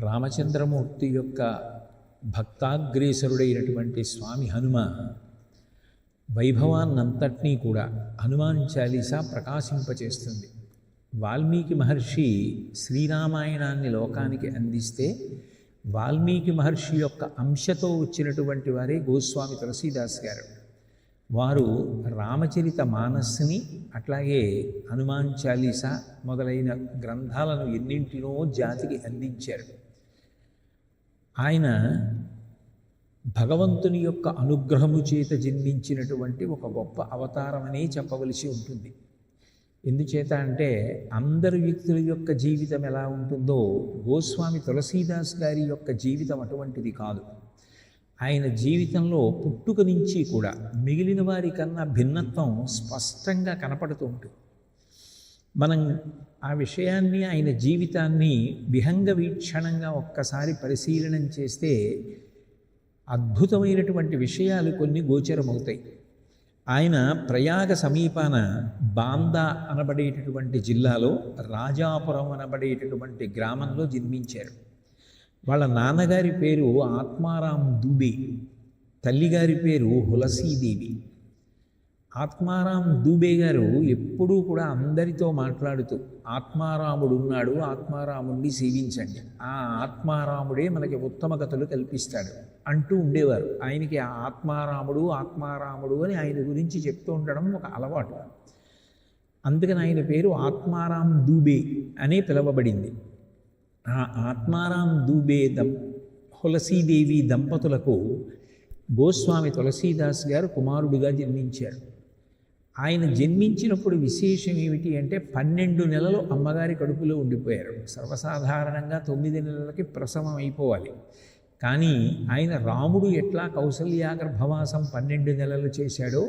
రామచంద్రమూర్తి యొక్క భక్తాగ్రేసరుడైనటువంటి స్వామి హనుమ వైభవాన్నంతటినీ కూడా హనుమాన్ చాలీసా ప్రకాశింపచేస్తుంది. వాల్మీకి మహర్షి శ్రీరామాయణాన్ని లోకానికి అందిస్తే వాల్మీకి మహర్షి యొక్క అంశతో వచ్చినటువంటి వారే గోస్వామి తులసీదాస్ గారు. వారు రామచరిత మానస్ని అట్లాగే హనుమాన్ చాలీసా మొదలైన గ్రంథాలను ఎన్నింటినో జాతికి అందించారు. ఆయన భగవంతుని యొక్క అనుగ్రహము చేత జన్మించినటువంటి ఒక గొప్ప అవతారమనే చెప్పవలసి ఉంటుంది. ఎందుచేత అంటే అందరు వ్యక్తుల యొక్క జీవితం ఎలా ఉంటుందో గోస్వామి తులసీదాస్ గారి యొక్క జీవితం అటువంటిది కాదు. ఆయన జీవితంలో పుట్టుక నుంచి కూడా మిగిలిన వారి కన్నా భిన్నత్వం స్పష్టంగా కనపడుతూ ఉంటుంది. మనం ఆ విషయాన్ని, ఆయన జీవితాన్ని విహంగ వీక్షణంగా ఒక్కసారి పరిశీలనం చేస్తే అద్భుతమైనటువంటి విషయాలు కొన్ని గోచరమవుతాయి. ఆయన ప్రయాగ సమీపాన బాందా అనబడేటటువంటి జిల్లాలో రాజాపురం అనబడేటటువంటి గ్రామంలో జన్మించారు. వాళ్ళ నాన్నగారి పేరు ఆత్మారాం దూబే, తల్లిగారి పేరు హులసీదేవి. ఆత్మారాం దూబే గారు ఎప్పుడూ కూడా అందరితో మాట్లాడుతూ ఆత్మారాముడు ఉన్నాడు, ఆత్మారాముడిని సేవించండి, ఆ ఆత్మారాముడే మనకి ఉత్తమ గతులు కల్పిస్తాడు అంటూ ఉండేవారు. ఆయనకి ఆ ఆత్మారాముడు అని ఆయన గురించి చెప్తూ ఉండడం ఒక అలవాటు. అందుకని ఆయన పేరు ఆత్మారాం దూబే అనే పిలవబడింది. ఆ ఆత్మారాం దూబే హులసీదేవి దంపతులకు గోస్వామి తులసీదాస్ గారు కుమారుడిగా జన్మించారు. ఆయన జన్మించినప్పుడు విశేషం ఏమిటి అంటే 12 నెలలు అమ్మగారి కడుపులో ఉండిపోయారు. సర్వసాధారణంగా 9 నెలలకి ప్రసవం అయిపోవాలి. కానీ ఆయన రాముడు ఎట్లా కౌసల్యాగర్భవాసం 12 నెలలు చేశాడో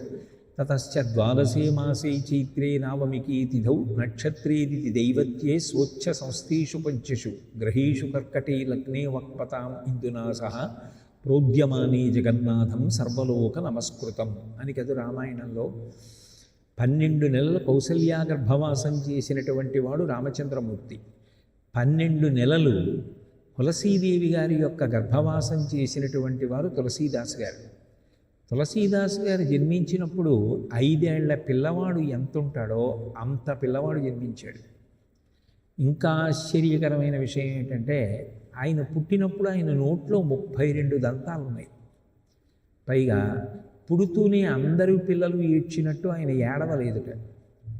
తతశ్చ ద్వాదశే మాసే చైత్రే నవమికి తిథౌ నక్షత్రేది దైవత్యే స్వచ్ఛ సంస్థేషు పంచషు గ్రహేషు కర్కటే లగ్నే వక్పతాం ఇందునా సహ ప్రోద్యమానే జగన్నాథం సర్వలోక నమస్కృతం అని కదు రామాయణంలో. 12 నెలలు కౌసల్యాగర్భవాసం చేసినటువంటి వాడు రామచంద్రమూర్తి. 12 నెలలు తులసీదేవి గారి యొక్క గర్భవాసం చేసినటువంటి వారు తులసీదాస్ గారు. తులసీదాస్ గారు జన్మించినప్పుడు 5 ఏళ్ల పిల్లవాడు ఎంత ఉంటాడో అంత పిల్లవాడు జన్మించాడు. ఇంకా ఆశ్చర్యకరమైన విషయం ఏంటంటే ఆయన పుట్టినప్పుడు ఆయన నోట్లో 32 దంతాలు ఉన్నాయి. పైగా పుడుతూనే అందరూ పిల్లలు ఏడ్చినట్టు ఆయన ఏడవలేదుట.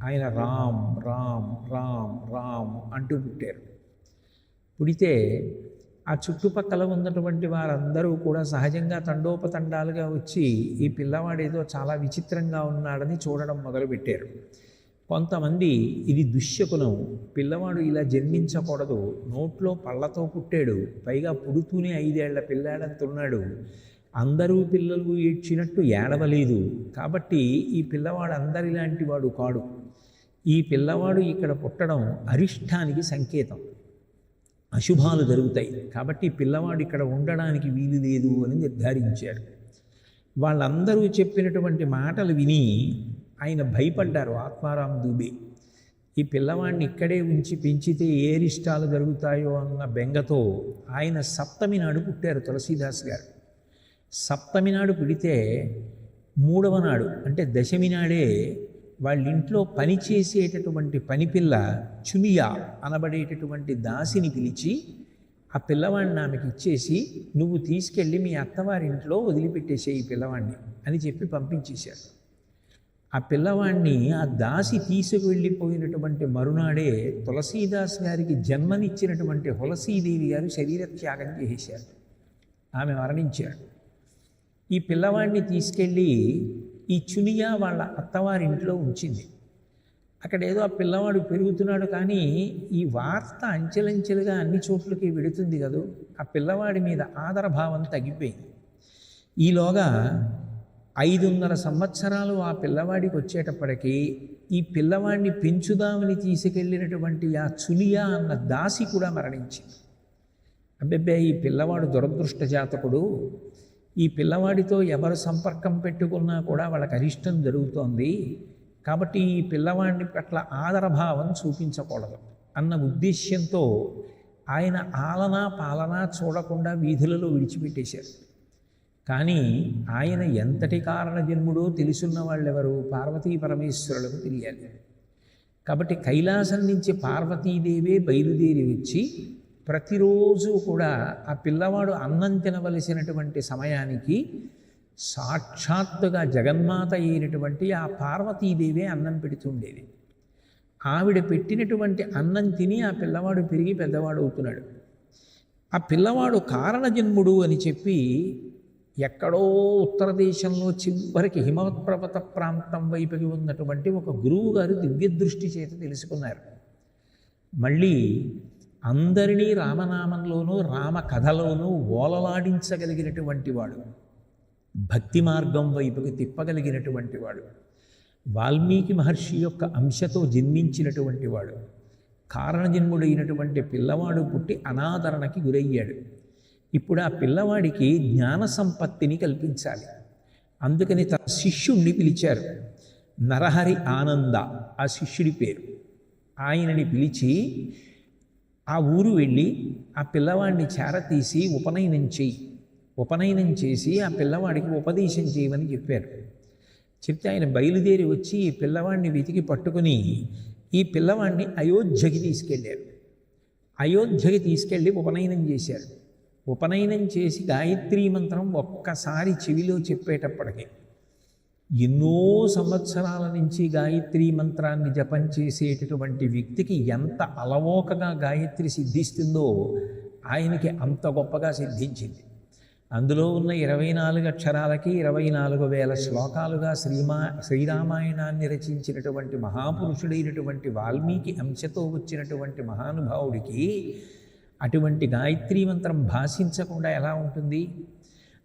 ఆయన రామ్ రామ్ రామ్ రామ్ అంటూ పుట్టారు. పుడితే ఆ చుట్టుపక్కల ఉన్నటువంటి వారందరూ కూడా సహజంగా తండోపతండాలుగా వచ్చి ఈ పిల్లవాడేదో చాలా విచిత్రంగా ఉన్నాడని చూడడం మొదలుపెట్టారు. కొంతమంది ఇది దుశ్శకునం, పిల్లవాడు ఇలా జన్మించకూడదు, నోట్లో పళ్ళతో పుట్టాడు, పైగా పుడుతూనే 5 ఏళ్ల పిల్లాడంతున్నాడు, అందరూ పిల్లలు ఏడ్చినట్టు ఏడవలేదు, కాబట్టి ఈ పిల్లవాడు అందరిలాంటి వాడు కాడు, ఈ పిల్లవాడు ఇక్కడ పుట్టడం అరిష్టానికి సంకేతం, అశుభాలు జరుగుతాయి, కాబట్టి పిల్లవాడు ఇక్కడ ఉండడానికి వీలు లేదు అని నిర్ధారించారు. వాళ్ళందరూ చెప్పినటువంటి మాటలు విని ఆయన భయపడ్డారు. ఆత్మారాం దూబే ఈ పిల్లవాడిని ఇక్కడే ఉంచి పెంచితే ఏ అరిష్టాలు జరుగుతాయో అన్న బెంగతో ఆయన 7వ నాడు పుట్టారు తులసీదాస్ గారు. 7వ నాడు పుడితే 3వ నాడు అంటే 10మి నాడే వాళ్ళ ఇంట్లో పనిచేసేటటువంటి పనిపిల్ల చునియా అనబడేటటువంటి దాసిని పిలిచి ఆ పిల్లవాడిని ఆమెకి ఇచ్చేసి నువ్వు తీసుకెళ్ళి మీ అత్తవారింట్లో వదిలిపెట్టేసే ఈ పిల్లవాడిని అని చెప్పి పంపించేశారు. ఆ పిల్లవాడిని ఆ దాసి తీసుకువెళ్ళిపోయినటువంటి మరునాడే తులసీదాస్ గారికి జన్మనిచ్చినటువంటి హులసీదేవి గారు శరీరత్యాగం చేసేశారు. ఆమె మరణించారు. ఈ పిల్లవాడిని తీసుకెళ్ళి ఈ చునియా వాళ్ళ అత్తవారింట్లో ఉంచింది. అక్కడ ఏదో ఆ పిల్లవాడు పెరుగుతున్నాడు, కానీ ఈ వార్త అంచెలంచెలుగా అన్ని చోట్లకి వెడుతుంది కదూ, ఆ పిల్లవాడి మీద ఆదరభావం తగ్గిపోయింది. ఈలోగా 5.5 సంవత్సరాలు ఆ పిల్లవాడికి వచ్చేటప్పటికీ ఈ పిల్లవాడిని పెంచుదామని తీసుకెళ్ళినటువంటి ఆ చునియా అన్న దాసి కూడా మరణించింది. అబ్బెబ్బే ఈ పిల్లవాడు దురదృష్ట జాతకుడు, ఈ పిల్లవాడితో ఎవరు సంపర్కం పెట్టుకున్నా కూడా వాళ్ళకి అరిష్టం జరుగుతోంది, కాబట్టి ఈ పిల్లవాడిని పట్ల ఆదరభావం చూపించకూడదు అన్న ఉద్దేశ్యంతో ఆయన ఆలనా పాలనా చూడకుండా వీధులలో విడిచిపెట్టేశారు. కానీ ఆయన ఎంతటి కారణ జన్ముడో తెలుసున్న వాళ్ళెవరు? పార్వతీ పరమేశ్వరులకు తెలియాలి. కాబట్టి కైలాసం నుంచి పార్వతీదేవే బయలుదేరి వచ్చి ప్రతిరోజు కూడా ఆ పిల్లవాడు అన్నం తినవలసినటువంటి సమయానికి సాక్షాత్తుగా జగన్మాత అయినటువంటి ఆ పార్వతీదేవే అన్నం పెడుతుండేది. ఆవిడ పెట్టినటువంటి అన్నం తిని ఆ పిల్లవాడు పెరిగి పెద్దవాడు అవుతున్నాడు. ఆ పిల్లవాడు కారణజన్ముడు అని చెప్పి ఎక్కడో ఉత్తర దేశంలో చివరికి హిమవత్పర్వత ప్రాంతం వైపుకి ఉన్నటువంటి ఒక గురువు గారు దివ్యదృష్టి చేత తెలుసుకున్నారు. మళ్ళీ అందరినీ రామనామంలోనూ రామ కథలోనూ ఓలలాడించగలిగినటువంటి వాడు, భక్తి మార్గం వైపుకి తిప్పగలిగినటువంటి వాడు, వాల్మీకి మహర్షి యొక్క అంశతో జన్మించినటువంటి వాడు, కారణజన్ముడైనటువంటి పిల్లవాడు పుట్టి అనాదరణకి గురయ్యాడు. ఇప్పుడు ఆ పిల్లవాడికి జ్ఞాన సంపత్తిని కల్పించాలి. అందుకని తన శిష్యుణ్ణి పిలిచారు. నరహరి ఆనంద ఆ శిష్యుడి పేరు. ఆయనని పిలిచి ఆ ఊరు వెళ్ళి ఆ పిల్లవాడిని చేరతీసి ఉపనయనం చేసి ఆ పిల్లవాడికి ఉపదేశం చేయమని చెప్పారు. చెప్తే ఆయన బయలుదేరి వచ్చి ఈ పిల్లవాడిని వెతికి పట్టుకుని ఈ పిల్లవాడిని అయోధ్యకి తీసుకెళ్ళారు. అయోధ్యకి తీసుకెళ్ళి ఉపనయనం చేశారు. ఉపనయనం చేసి గాయత్రీ మంత్రం ఒక్కసారి చెవిలో చెప్పేటప్పటికి ఎన్నో సంవత్సరాల నుంచి గాయత్రీ మంత్రాన్ని జపం చేసేటటువంటి వ్యక్తికి ఎంత అలవోకగా గాయత్రి సిద్ధిస్తుందో ఆయనకి అంత గొప్పగా సిద్ధించింది. అందులో ఉన్న 24 అక్షరాలకి 24,000 శ్లోకాలుగా శ్రీరామాయణాన్ని రచించినటువంటి మహాపురుషుడైనటువంటి వాల్మీకి అంశతో వచ్చినటువంటి మహానుభావుడికి అటువంటి గాయత్రీ మంత్రం భాషించకుండా ఎలా ఉంటుంది?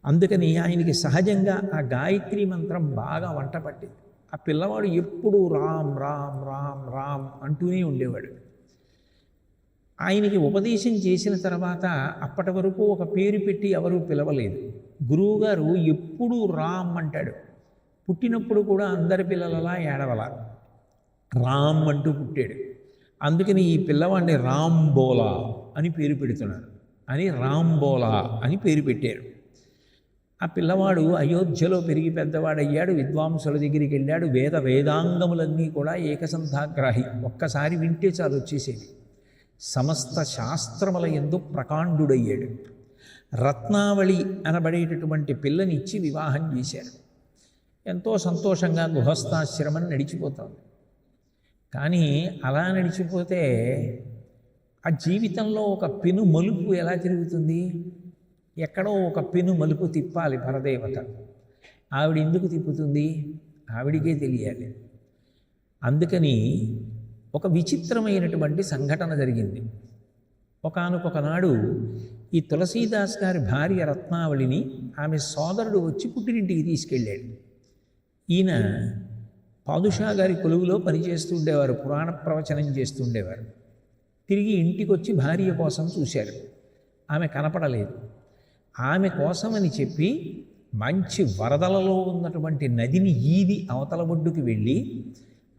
అందుకని ఆయనకి సహజంగా ఆ గాయత్రీ మంత్రం బాగా వంట పట్టింది. ఆ పిల్లవాడు ఎప్పుడూ రామ్ రామ్ రామ్ రామ్ అంటూనే ఉండేవాడు. ఆయనకి ఉపదేశం చేసిన తర్వాత అప్పటి వరకు ఒక పేరు పెట్టి ఎవరూ పిలవలేదు. గురువుగారు ఎప్పుడూ రామ్ అంటాడు. పుట్టినప్పుడు కూడా అందరి పిల్లలలా ఏడవల రామ్ అంటూ పుట్టాడు. అందుకని ఈ పిల్లవాడిని రాంబోలా అని పేరు పెడుతున్నారు. అని రాంబోలా అని పేరు పెట్టారు. ఆ పిల్లవాడు అయోధ్యలో పెరిగి పెద్దవాడయ్యాడు. విద్వాంసుల దగ్గరికి వెళ్ళాడు. వేదాంగములన్నీ కూడా ఏకసంధాగ్రాహి, ఒక్కసారి వింటే చాలు వచ్చేసేది. సమస్త శాస్త్రముల యందు ప్రకాండుడయ్యాడు. రత్నావళి అనబడేటటువంటి పిల్లనిచ్చి వివాహం చేశారు. ఎంతో సంతోషంగా గృహస్థాశ్రమం నడిచిపోతాం. కానీ అలా నడిచిపోతే ఆ జీవితంలో ఒక పెను మలుపు ఎలా తిరుగుతుంది? ఎక్కడో ఒక పెను మలుపు తిప్పాలి పరదేవత. ఆవిడ ఎందుకు తిప్పుతుంది? ఆవిడికే తెలియాలి. అందుకని ఒక విచిత్రమైనటువంటి సంఘటన జరిగింది. ఒకానొకనాడు ఈ తులసీదాస్ గారి భార్య రత్నావళిని ఆమె సోదరుడు వచ్చి పుట్టినింటికి తీసుకెళ్ళాడు. ఈయన పాదుషా గారి కొలువులో పనిచేస్తుండేవారు, పురాణ ప్రవచనం చేస్తుండేవారు. తిరిగి ఇంటికి వచ్చి భార్య కోసం చూశారు. ఆమె కనపడలేదు. ఆమె కోసమని చెప్పి మంచి వరదలలో ఉన్నటువంటి నదిని ఈది అవతల ఒడ్డుకి వెళ్ళి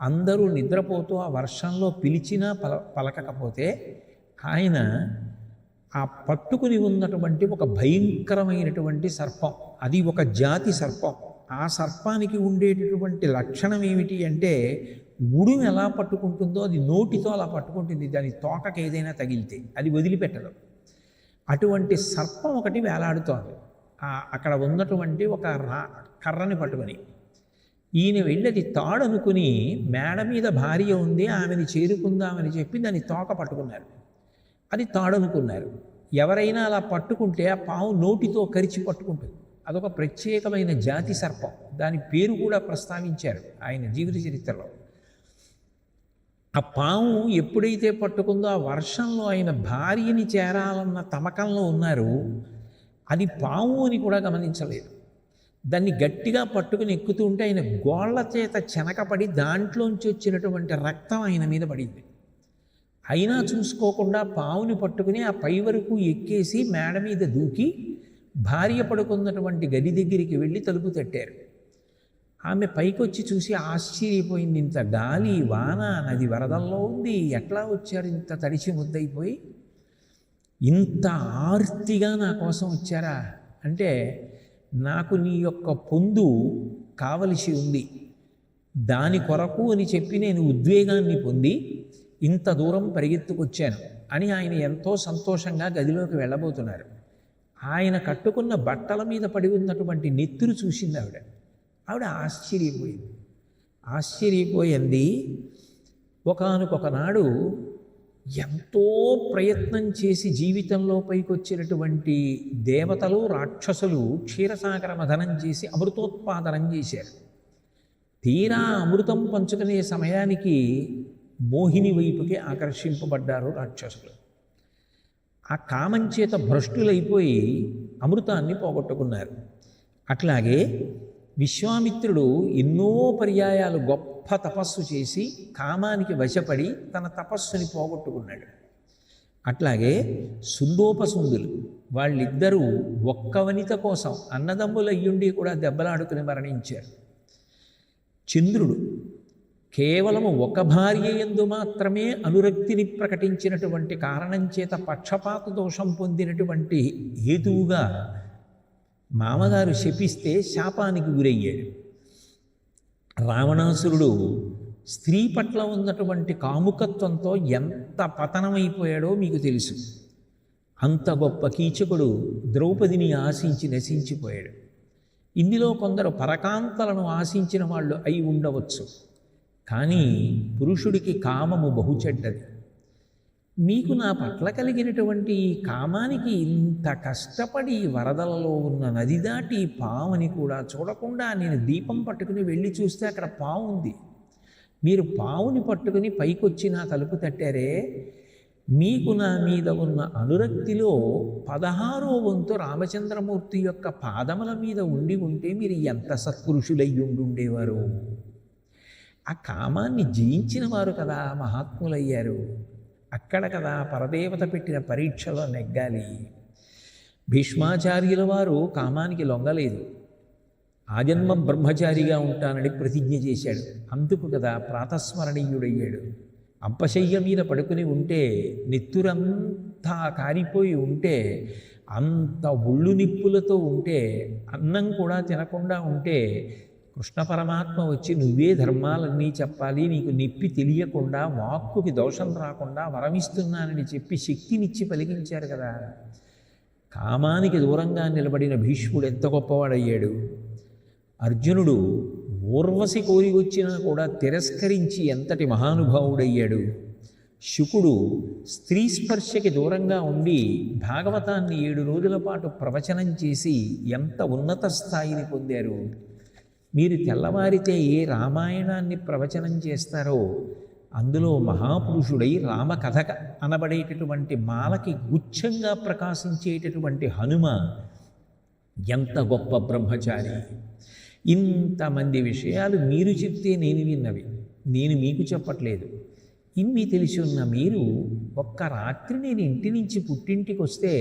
అందరూ నిద్రపోతూ ఆ వర్షంలో పిలిచినా పలకకపోతే ఆయన ఆ పట్టుకుని ఉన్నటువంటి ఒక భయంకరమైనటువంటి సర్పం, అది ఒక జాతి సర్పం. ఆ సర్పానికి ఉండేటటువంటి లక్షణం ఏమిటి అంటే ఉడుము ఎలా పట్టుకుంటుందో అది నోటితో అలా పట్టుకుంటుంది. దాని తోకకి ఏదైనా తగిలితే అది వదిలిపెట్టదు. అటువంటి సర్పం ఒకటి వేలాడుతోంది అక్కడ ఉన్నటువంటి ఒక కర్రని పట్టుకొని. ఈయన వెళ్ళి అది తాడనుకుని మేడ మీద భార్య ఉంది ఆమెని చేరుకుందామని చెప్పి దాన్ని తోక పట్టుకున్నారు. అది తాడనుకున్నారు. ఎవరైనా అలా పట్టుకుంటే ఆ పాము నోటితో కరిచి పట్టుకుంటుంది. అదొక ప్రత్యేకమైన జాతి సర్పం. దాని పేరు కూడా ప్రస్తావించారు ఆయన జీవిత చరిత్రలో. ఆ పాము ఎప్పుడైతే పట్టుకుందో ఆ వర్షంలో ఆయన భార్యని చేరాలన్న తమకంలో ఉన్నారు. అది పాము అని కూడా గమనించలేదు. దాన్ని గట్టిగా పట్టుకుని ఎక్కుతూ ఉంటే ఆయన గోళ్ల చేత చెనకపడి దాంట్లోంచి వచ్చినటువంటి రక్తం ఆయన మీద పడింది. అయినా చూసుకోకుండా పావుని పట్టుకుని ఆ పై వరకు ఎక్కేసి మేడ మీద దూకి భార్య పడుకున్నటువంటి గది దగ్గరికి వెళ్ళి తలుపు తట్టారు. ఆమె పైకొచ్చి చూసి ఆశ్చర్యపోయింది. ఇంత గాలి వాన, నది వరదల్లో ఉంది, ఎట్లా వచ్చారు ఇంత తడిచి ముద్దయిపోయి? ఇంత ఆర్తిగా నా కోసం వచ్చారా అంటే, నాకు నీ యొక్క పొందు కావలసి ఉంది, దాని కొరకు అని చెప్పి నేను ఉద్వేగాన్ని పొంది ఇంత దూరం పరిగెత్తుకొచ్చాను అని ఆయన ఎంతో సంతోషంగా గదిలోకి వెళ్ళబోతున్నారు. ఆయన కట్టుకున్న బట్టల మీద పడి ఉన్నటువంటి నెత్తురు చూసింది ఆవిడ. ఆవిడ ఆశ్చర్యపోయింది. ఒకానొకనాడు ఎంతో ప్రయత్నం చేసి జీవితంలో పైకొచ్చినటువంటి దేవతలు రాక్షసులు క్షీరసాగర మథనం చేసి అమృతోత్పాదనం చేశారు. తీరా అమృతం పంచుకునే సమయానికి మోహిని వైపుకి ఆకర్షింపబడ్డారు రాక్షసులు. ఆ కామం చేత భ్రష్టులైపోయి అమృతాన్ని పోగొట్టుకున్నారు. అట్లాగే విశ్వామిత్రుడు ఎన్నో పర్యాయాలు గొప్ప తపస్సు చేసి కామానికి వశపడి తన తపస్సుని పోగొట్టుకున్నాడు. అట్లాగే సుందోపసుందులు వాళ్ళిద్దరూ ఒక్క వనిత కోసం అన్నదమ్ములయ్యుండి కూడా దెబ్బలాడుకుని మరణించారు. చంద్రుడు కేవలము ఒక భార్య యందు మాత్రమే అనురక్తిని ప్రకటించినటువంటి కారణం చేత పక్షపాత దోషం పొందినటువంటి హేతువుగా మామగారు శపిస్తే శాపానికి గురయ్యాడు. రావణాసురుడు స్త్రీ పట్ల ఉన్నటువంటి కాముకత్వంతో ఎంత పతనమైపోయాడో మీకు తెలుసు. అంత గొప్ప కీచకుడు ద్రౌపదిని ఆశించి నశించిపోయాడు. ఇందులో కొందరు పరకాంతలను ఆశించిన వాళ్ళు అయి ఉండవచ్చు, కానీ పురుషుడికి కామము బహుచెడ్డది. మీకు నా పట్ల కలిగినటువంటి ఈ కామానికి ఇంత కష్టపడి వరదలలో ఉన్న నది దాటి పావుని కూడా చూడకుండా నేను దీపం పట్టుకుని వెళ్ళి చూస్తే అక్కడ పావు ఉంది. మీరు పావుని పట్టుకుని పైకొచ్చి నా తలుపు తట్టారే, మీకు నా మీద ఉన్న అనురక్తిలో 16వ వంతు రామచంద్రమూర్తి యొక్క పాదముల మీద ఉండి ఉంటే మీరు ఎంత సత్పురుషులయ్యి ఉండుండేవారు. ఆ కామాన్ని జయించిన వారు కదా మహాత్ములయ్యారు. అక్కడ కదా పరదేవత పెట్టిన పరీక్షలో నెగ్గాలి. భీష్మాచార్యుల వారు కామానికి లొంగలేదు. ఆజన్మ బ్రహ్మచారిగా ఉంటానని ప్రతిజ్ఞ చేశాడు. అందుకు కదా ప్రాతస్మరణీయుడయ్యాడు. అంపశయ్య మీద పడుకుని ఉంటే, నెత్తురంతా కారిపోయి ఉంటే, అంత ఒళ్ళు నిప్పులతో ఉంటే, అన్నం కూడా తినకుండా ఉంటే కృష్ణ పరమాత్మ వచ్చి నువ్వే ధర్మాలన్నీ చెప్పాలి, నీకు నిప్పి తెలియకుండా వాక్కుకి దోషం రాకుండా వరమిస్తున్నానని చెప్పి శక్తినిచ్చి పలికించారు కదా. కామానికి దూరంగా నిలబడిన భీష్ముడు ఎంత గొప్పవాడయ్యాడు. అర్జునుడు ఊర్వశి కోరి వచ్చినా కూడా తిరస్కరించి ఎంతటి మహానుభావుడయ్యాడు. శుకుడు స్త్రీ స్పర్శకి దూరంగా ఉండి భాగవతాన్ని 7 రోజుల పాటు ప్రవచనం చేసి ఎంత ఉన్నత స్థాయిని పొందారు. మీరు తెల్లవారితే ఏ రామాయణాన్ని ప్రవచనం చేస్తారో అందులో మహాపురుషుడై రామకథ అనబడేటటువంటి మాలకి గుచ్ఛంగా ప్రకాశించేటటువంటి హనుమ ఎంత గొప్ప బ్రహ్మచారి. ఇంతమంది విషయాలు మీరు చెప్తే నేను విన్నవి, నేను మీకు చెప్పట్లేదు. ఇన్ని తెలిసి ఉన్న మీరు ఒక్క రాత్రి నేను ఇంటి నుంచి పుట్టింటికి వస్తే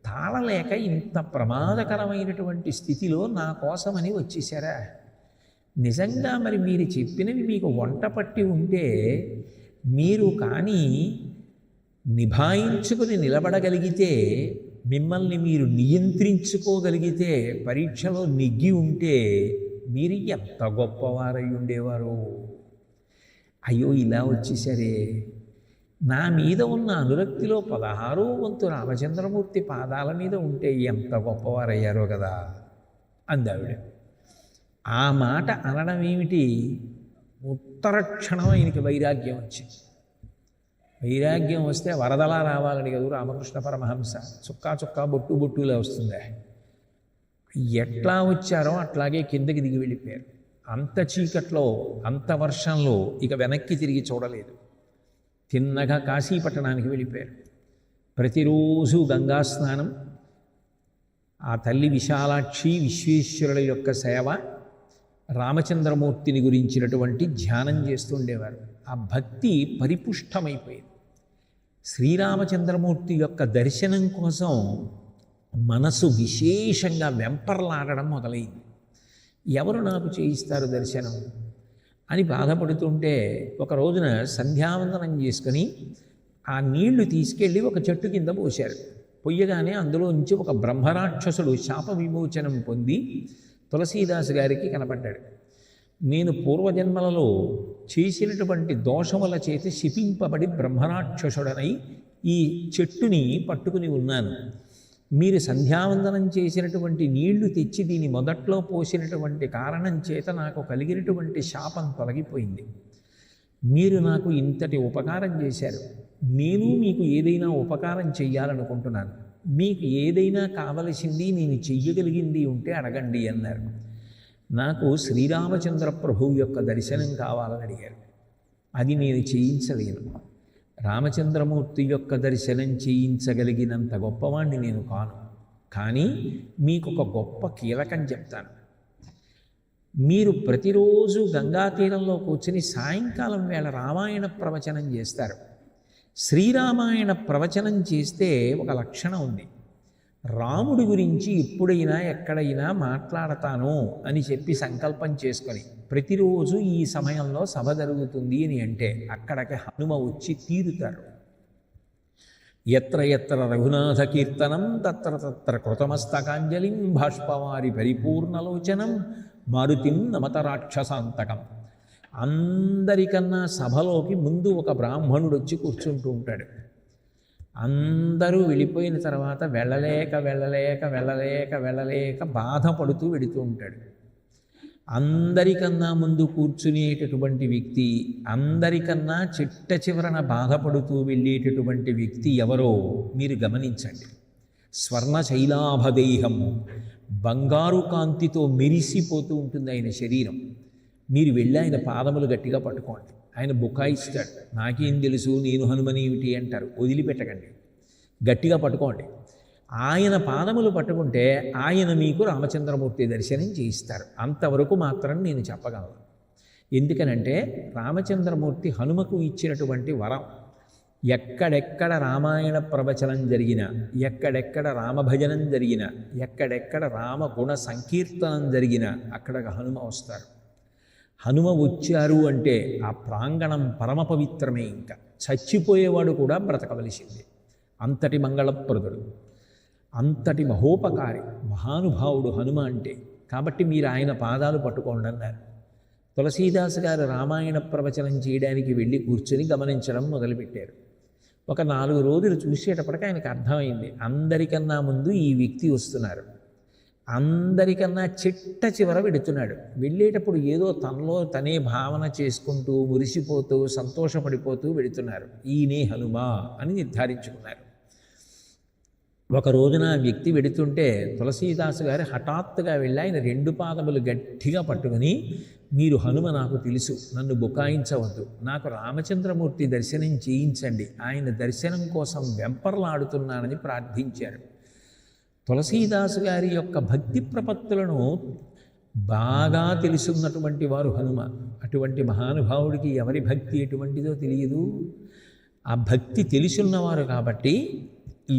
తాళలేక ఇంత ప్రమాదకరమైనటువంటి స్థితిలో నా కోసమని వచ్చేసారా? నిజంగా మరి మీరు చెప్పినవి మీకు వంట పట్టి ఉంటే, మీరు కానీ నిభాయించుకుని నిలబడగలిగితే, మిమ్మల్ని మీరు నియంత్రించుకోగలిగితే, పరీక్షలో నెగ్గి ఉంటే మీరు ఎంత గొప్పవారై ఉండేవారు. అయ్యో ఇలా వచ్చేసరే, నా మీద ఉన్న అనురక్తిలో 16వ వంతు రామచంద్రమూర్తి పాదాల మీద ఉంటే ఎంత గొప్పవారయ్యారో కదా అందావిడ. ఆ మాట అనడం ఏమిటి? ఉత్తర క్షణం ఆయనకి వైరాగ్యం వచ్చింది. వైరాగ్యం వస్తే వరదలా రావాలని కదా రామకృష్ణ పరమహంస చుక్కా చుక్కా బొట్టు బొట్టులే వస్తుందే. ఎట్లా వచ్చారో అట్లాగే కిందకి దిగి వెళ్ళిపోయారు. అంత చీకట్లో అంత వర్షంలో ఇక వెనక్కి తిరిగి చూడలేదు. తిన్నగా కాశీపట్టణానికి వెళ్ళిపోయారు. ప్రతిరోజు గంగా స్నానం, ఆ తల్లి విశాలాక్షి విశ్వేశ్వరుల యొక్క సేవ, రామచంద్రమూర్తిని గురించినటువంటి ధ్యానం చేస్తుండేవారు. ఆ భక్తి పరిపుష్టమైపోయింది. శ్రీరామచంద్రమూర్తి యొక్క దర్శనం కోసం మనసు విశేషంగా వెంపర్లాడడం మొదలైంది. ఎవరు నాకు చేయిస్తారు దర్శనం అని బాధపడుతుంటే, ఒక రోజున సంధ్యావందనం చేసుకుని ఆ నీళ్లు తీసుకెళ్ళి ఒక చెట్టు కింద పోశారు. పొయ్యగానే అందులో నుంచి ఒక బ్రహ్మరాక్షసుడు శాప విమోచనం పొంది తులసీదాసు గారికి కనపడ్డాడు. నేను పూర్వజన్మలలో చేసినటువంటి దోషముల చేతి శిపింపబడి బ్రహ్మరాక్షసుడనై ఈ చెట్టుని పట్టుకుని ఉన్నాను. మీరు సంధ్యావందనం చేసినటువంటి నీళ్లు తెచ్చి దీని మొదట్లో పోసినటువంటి కారణం చేత నాకు కలిగినటువంటి శాపం తొలగిపోయింది. మీరు నాకు ఇంతటి ఉపకారం చేశారు. నేను మీకు ఏదైనా ఉపకారం చెయ్యాలనుకుంటున్నాను. మీకు ఏదైనా కావలసింది నేను చెయ్యగలిగింది ఉంటే అడగండి అన్నారు. నాకు శ్రీరామచంద్ర ప్రభువు యొక్క దర్శనం కావాలని అడిగారు. అది నేను చేయించలేను. రామచంద్రమూర్తి యొక్క దర్శనం చేయించగలిగినంత గొప్పవాణ్ణి నేను కాను. కానీ మీకు ఒక గొప్ప కీలకం చెప్తాను. మీరు ప్రతిరోజు గంగా తీరంలో కూర్చుని సాయంకాలం వేళ రామాయణ ప్రవచనం చేస్తారు. శ్రీరామాయణ ప్రవచనం చేస్తే ఒక లక్షణం ఉంది. రాముడి గురించి ఎప్పుడైనా ఎక్కడైనా మాట్లాడతాను అని చెప్పి సంకల్పం చేసుకొని ప్రతిరోజు ఈ సమయంలో సభ జరుగుతుంది అని అంటే అక్కడికి హనుమ వచ్చి తీరుతారు. ఎత్ర ఎత్ర రఘునాథ కీర్తనం తత్ర తత్ర కృతమస్తకాంజలిం బాష్పవారి పరిపూర్ణలోచనం మారుతిం నమత రాక్షసాంతకం. అందరికన్నా సభలోకి ముందు ఒక బ్రాహ్మణుడు వచ్చి కూర్చుంటూ ఉంటాడు. అందరూ వెళ్ళిపోయిన తర్వాత వెళ్ళలేక బాధపడుతూ వెళుతూ ఉంటాడు. అందరికన్నా ముందు కూర్చునేటటువంటి వ్యక్తి, అందరికన్నా చిట్ట చివరన బాధపడుతూ వెళ్ళేటటువంటి వ్యక్తి ఎవరో మీరు గమనించండి. స్వర్ణశైలాభదేహం, బంగారు కాంతితో మెరిసిపోతూ ఉంటుంది ఆయన శరీరం. మీరు వెళ్ళి ఆయన పాదములు గట్టిగా పట్టుకోండి. ఆయన బుకాయిస్తాడు. నాకేం తెలుసు, నేను హనుమనేమిటి అంటారు. వదిలిపెట్టకండి, గట్టిగా పట్టుకోండి. ఆయన పాదములు పట్టుకుంటే ఆయన మీకు రామచంద్రమూర్తి దర్శనం చేయిస్తారు. అంతవరకు మాత్రం నేను చెప్పగలను. ఎందుకనంటే రామచంద్రమూర్తి హనుమకు ఇచ్చినటువంటి వరం. ఎక్కడెక్కడ రామాయణ ప్రవచనం జరిగినా, ఎక్కడెక్కడ రామభజనం జరిగినా, ఎక్కడెక్కడ రామగుణ సంకీర్తనం జరిగినా అక్కడ హనుమ వస్తారు. హనుమ వచ్చారు అంటే ఆ ప్రాంగణం పరమ పవిత్రమే. ఇంకా చచ్చిపోయేవాడు కూడా బ్రతకవలసిందే. అంతటి మంగళప్రదుడు, అంతటి మహోపకారి, మహానుభావుడు హనుమ అంటే. కాబట్టి మీరు ఆయన పాదాలు పట్టుకోండి అన్నారు. తులసీదాసు గారు రామాయణ ప్రవచనం చేయడానికి వెళ్ళి కూర్చొని గమనించడం మొదలుపెట్టారు. ఒక 4 రోజులు చూసేటప్పటికి ఆయనకు అర్థమైంది, అందరికన్నా ముందు ఈ వ్యక్తి వస్తున్నారు. అందరికన్నా చిట్ట చివర వెడుతున్నాడు. వెళ్ళేటప్పుడు ఏదో తనలో తనే భావన చేసుకుంటూ మురిసిపోతూ సంతోషపడిపోతూ వెడుతున్నారు. ఈయనే హనుమ అని నిర్ధారించుకున్నారు. ఒక రోజున ఆ వ్యక్తి వెడుతుంటే తులసీదాసు గారు హఠాత్తుగా వెళ్ళి ఆయన 2 పాదములు గట్టిగా పట్టుకుని, మీరు హనుమ నాకు తెలుసు, నన్ను బుకాయించవద్దు, నాకు రామచంద్రమూర్తి దర్శనం చేయించండి, ఆయన దర్శనం కోసం వెంపర్లాడుతున్నానని ప్రార్థించారు. తులసీదాసు గారి యొక్క భక్తి ప్రపత్తులను బాగా తెలుసున్నటువంటి వారు హనుమ. అటువంటి మహానుభావుడికి ఎవరి భక్తి ఎటువంటిదో తెలియదు. ఆ భక్తి తెలుసున్నవారు కాబట్టి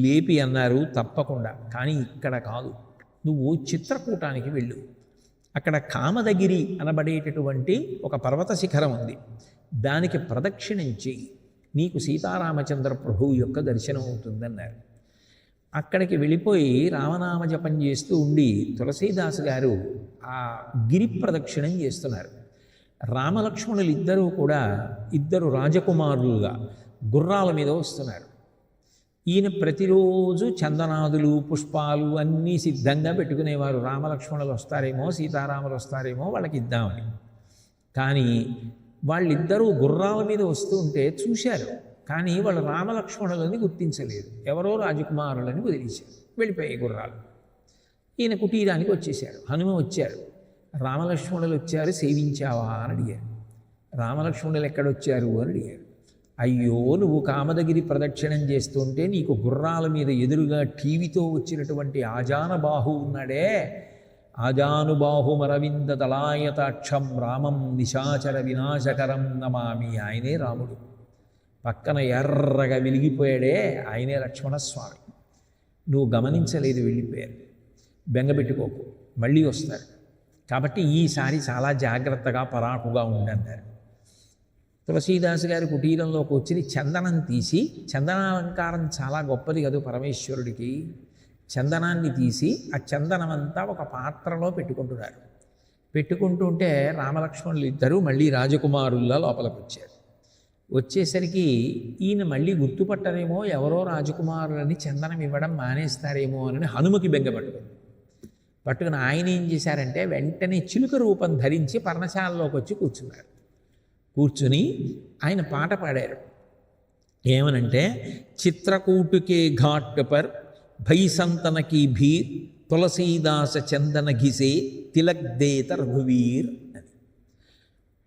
లేపి అన్నారు, తప్పకుండా, కానీ ఇక్కడ కాదు, నువ్వు చిత్రకూటానికి వెళ్ళు. అక్కడ కామదగిరి అనబడేటటువంటి ఒక పర్వత శిఖరం ఉంది. దానికి ప్రదక్షిణం చెయ్యి, నీకు సీతారామచంద్ర ప్రభువు యొక్క దర్శనం అవుతుందన్నారు. అక్కడికి వెళ్ళిపోయి రామనామ జపం చేస్తూ ఉండి తులసీదాసు గారు ఆ గిరి ప్రదక్షిణం చేస్తున్నారు. రామలక్ష్మణులు ఇద్దరూ కూడా 2 రాజకుమారులుగా గుర్రాల మీద వస్తున్నారు. ఈయన ప్రతిరోజు చందనాదులు పుష్పాలు అన్నీ సిద్ధంగా పెట్టుకునేవారు. రామలక్ష్మణులు వస్తారేమో, సీతారాములు వస్తారేమో వాళ్ళకి ఇద్దామని. కానీ వాళ్ళిద్దరూ గుర్రాల మీద వస్తూ ఉంటే చూశారు, కానీ వాళ్ళు రామలక్ష్మణులని గుర్తించలేదు. ఎవరో రాజకుమారులని వదిలేశారు, వెళ్ళిపోయాయి గుర్రాలు. ఈయన కుటీరానికి వచ్చేశారు. హనుమ వచ్చారు. రామలక్ష్మణులు వచ్చారు, సేవించావా అని అడిగారు. రామలక్ష్మణులు ఎక్కడొచ్చారు అని అడిగారు. అయ్యో, నువ్వు కామదగిరి ప్రదక్షిణం చేస్తుంటే నీకు గుర్రాల మీద ఎదురుగా టీవీతో వచ్చినటువంటి ఆజానబాహు ఉన్నాడే, ఆజానుబాహుమరవింద దళాయతాక్షం రామం నిశాచర వినాశకరం నమామి, ఆయనే రాముడు. పక్కన ఎర్రగా వెలిగిపోయాడే, ఆయనే లక్ష్మణస్వామి. నువ్వు గమనించలేదు, వెళ్ళిపోయారు. బెంగపెట్టుకోకు, మళ్ళీ వస్తారు. కాబట్టి ఈసారి చాలా జాగ్రత్తగా పరాకుగా ఉండన్నారు. తులసీదాసు గారి కుటీరంలోకి వచ్చి చందనం తీసి, చందనాలంకారం చాలా గొప్పది కదా పరమేశ్వరుడికి, చందనాన్ని తీసి ఆ చందనమంతా ఒక పాత్రలో పెట్టుకుంటున్నారు. పెట్టుకుంటుంటే రామలక్ష్మణులు ఇద్దరూ మళ్ళీ రాజకుమారుల్లా లోపలికి వచ్చారు. వచ్చేసరికి ఈయన మళ్ళీ గుర్తుపట్టరేమో, ఎవరో రాజకుమారులని చందనం ఇవ్వడం మానేస్తారేమో అని హనుమకి పట్టుకుని ఆయన ఏం చేశారంటే వెంటనే చిలుక రూపం ధరించి పర్ణశాలలోకి వచ్చి కూర్చున్నారు. కూర్చుని ఆయన పాట పాడారు. ఏమనంటే, చిత్రకూటుకే ఘాట్ పర్ భైసంతనకి భీర్ తులసీదాస చందన ఘిసే తిలక్ దేత రఘువీర్ అని.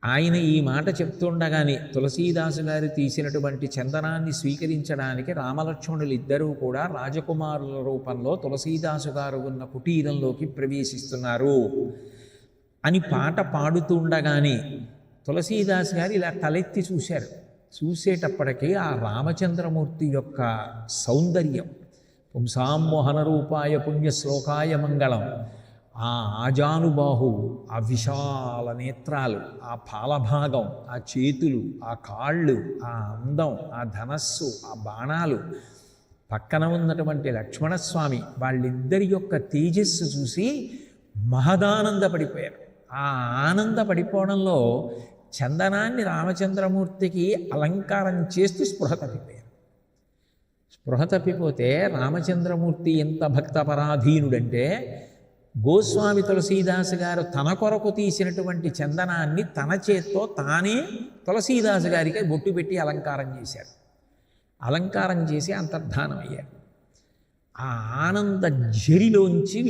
ఆయన ఈ మాట చెప్తుండగానే తులసీదాసు గారు తీసినటువంటి చందనాన్ని స్వీకరించడానికి రామలక్ష్మణులు ఇద్దరూ కూడా రాజకుమారుల రూపంలో తులసీదాసు గారు ఉన్న కుటీరంలోకి ప్రవేశిస్తున్నారు అని పాట పాడుతుండగానే తులసీదాసు గారు ఇలా తలెత్తి చూశారు. చూసేటప్పటికీ ఆ రామచంద్రమూర్తి యొక్క సౌందర్యం, పుంసామోహన రూపాయ పుణ్యశ్లోకాయ మంగళం, ఆ ఆజానుబాహు, ఆ విశాల నేత్రాలు, ఆ పాలభాగం, ఆ చేతులు, ఆ కాళ్ళు, ఆ అందం, ఆ ధనస్సు, ఆ బాణాలు, పక్కన ఉన్నటువంటి లక్ష్మణస్వామి, వాళ్ళిద్దరి యొక్క తేజస్సు చూసి మహదానందపడిపోయారు. ఆ ఆనందపడిపోవడంలో చందనాన్ని రామచంద్రమూర్తికి అలంకారం చేస్తూ స్పృహ తప్పిపోయారు. స్పృహ తప్పిపోతే రామచంద్రమూర్తి ఎంత భక్తపరాధీనుడంటే, గోస్వామి తులసీదాసు గారు తన కొరకు తీసినటువంటి చందనాన్ని తన చేత్తో తానే తులసీదాసు గారికి బొట్టు పెట్టి అలంకారం చేశారు. అలంకారం చేసి అంతర్ధానం అయ్యారు. ఆ ఆనంద జరిలోంచి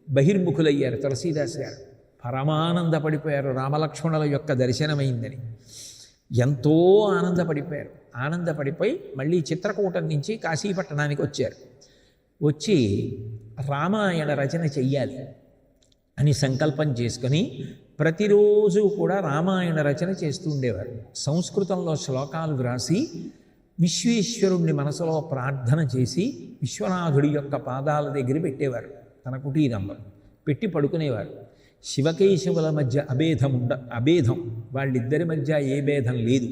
బహిర్ముఖులయ్యారు తులసీదాసు గారు. పరమానందపడిపోయారు. రామలక్ష్మణుల యొక్క దర్శనమైందని ఎంతో ఆనందపడిపోయారు. ఆనందపడిపోయి మళ్ళీ చిత్రకూటం నుంచి కాశీపట్టణానికి వచ్చారు. వచ్చి రామాయణ రచన చెయ్యాలి అని సంకల్పం చేసుకొని ప్రతిరోజు కూడా రామాయణ రచన చేస్తూ ఉండేవారు. సంస్కృతంలో శ్లోకాలు వ్రాసి విశ్వేశ్వరుణ్ణి మనసులో ప్రార్థన చేసి విశ్వనాథుడి యొక్క పాదాల దగ్గర పెట్టేవారు. తన కుటీరంలో పెట్టి పడుకునేవారు. శివకేశవుల మధ్య అభేదం, వాళ్ళిద్దరి మధ్య ఏ భేదం లేదు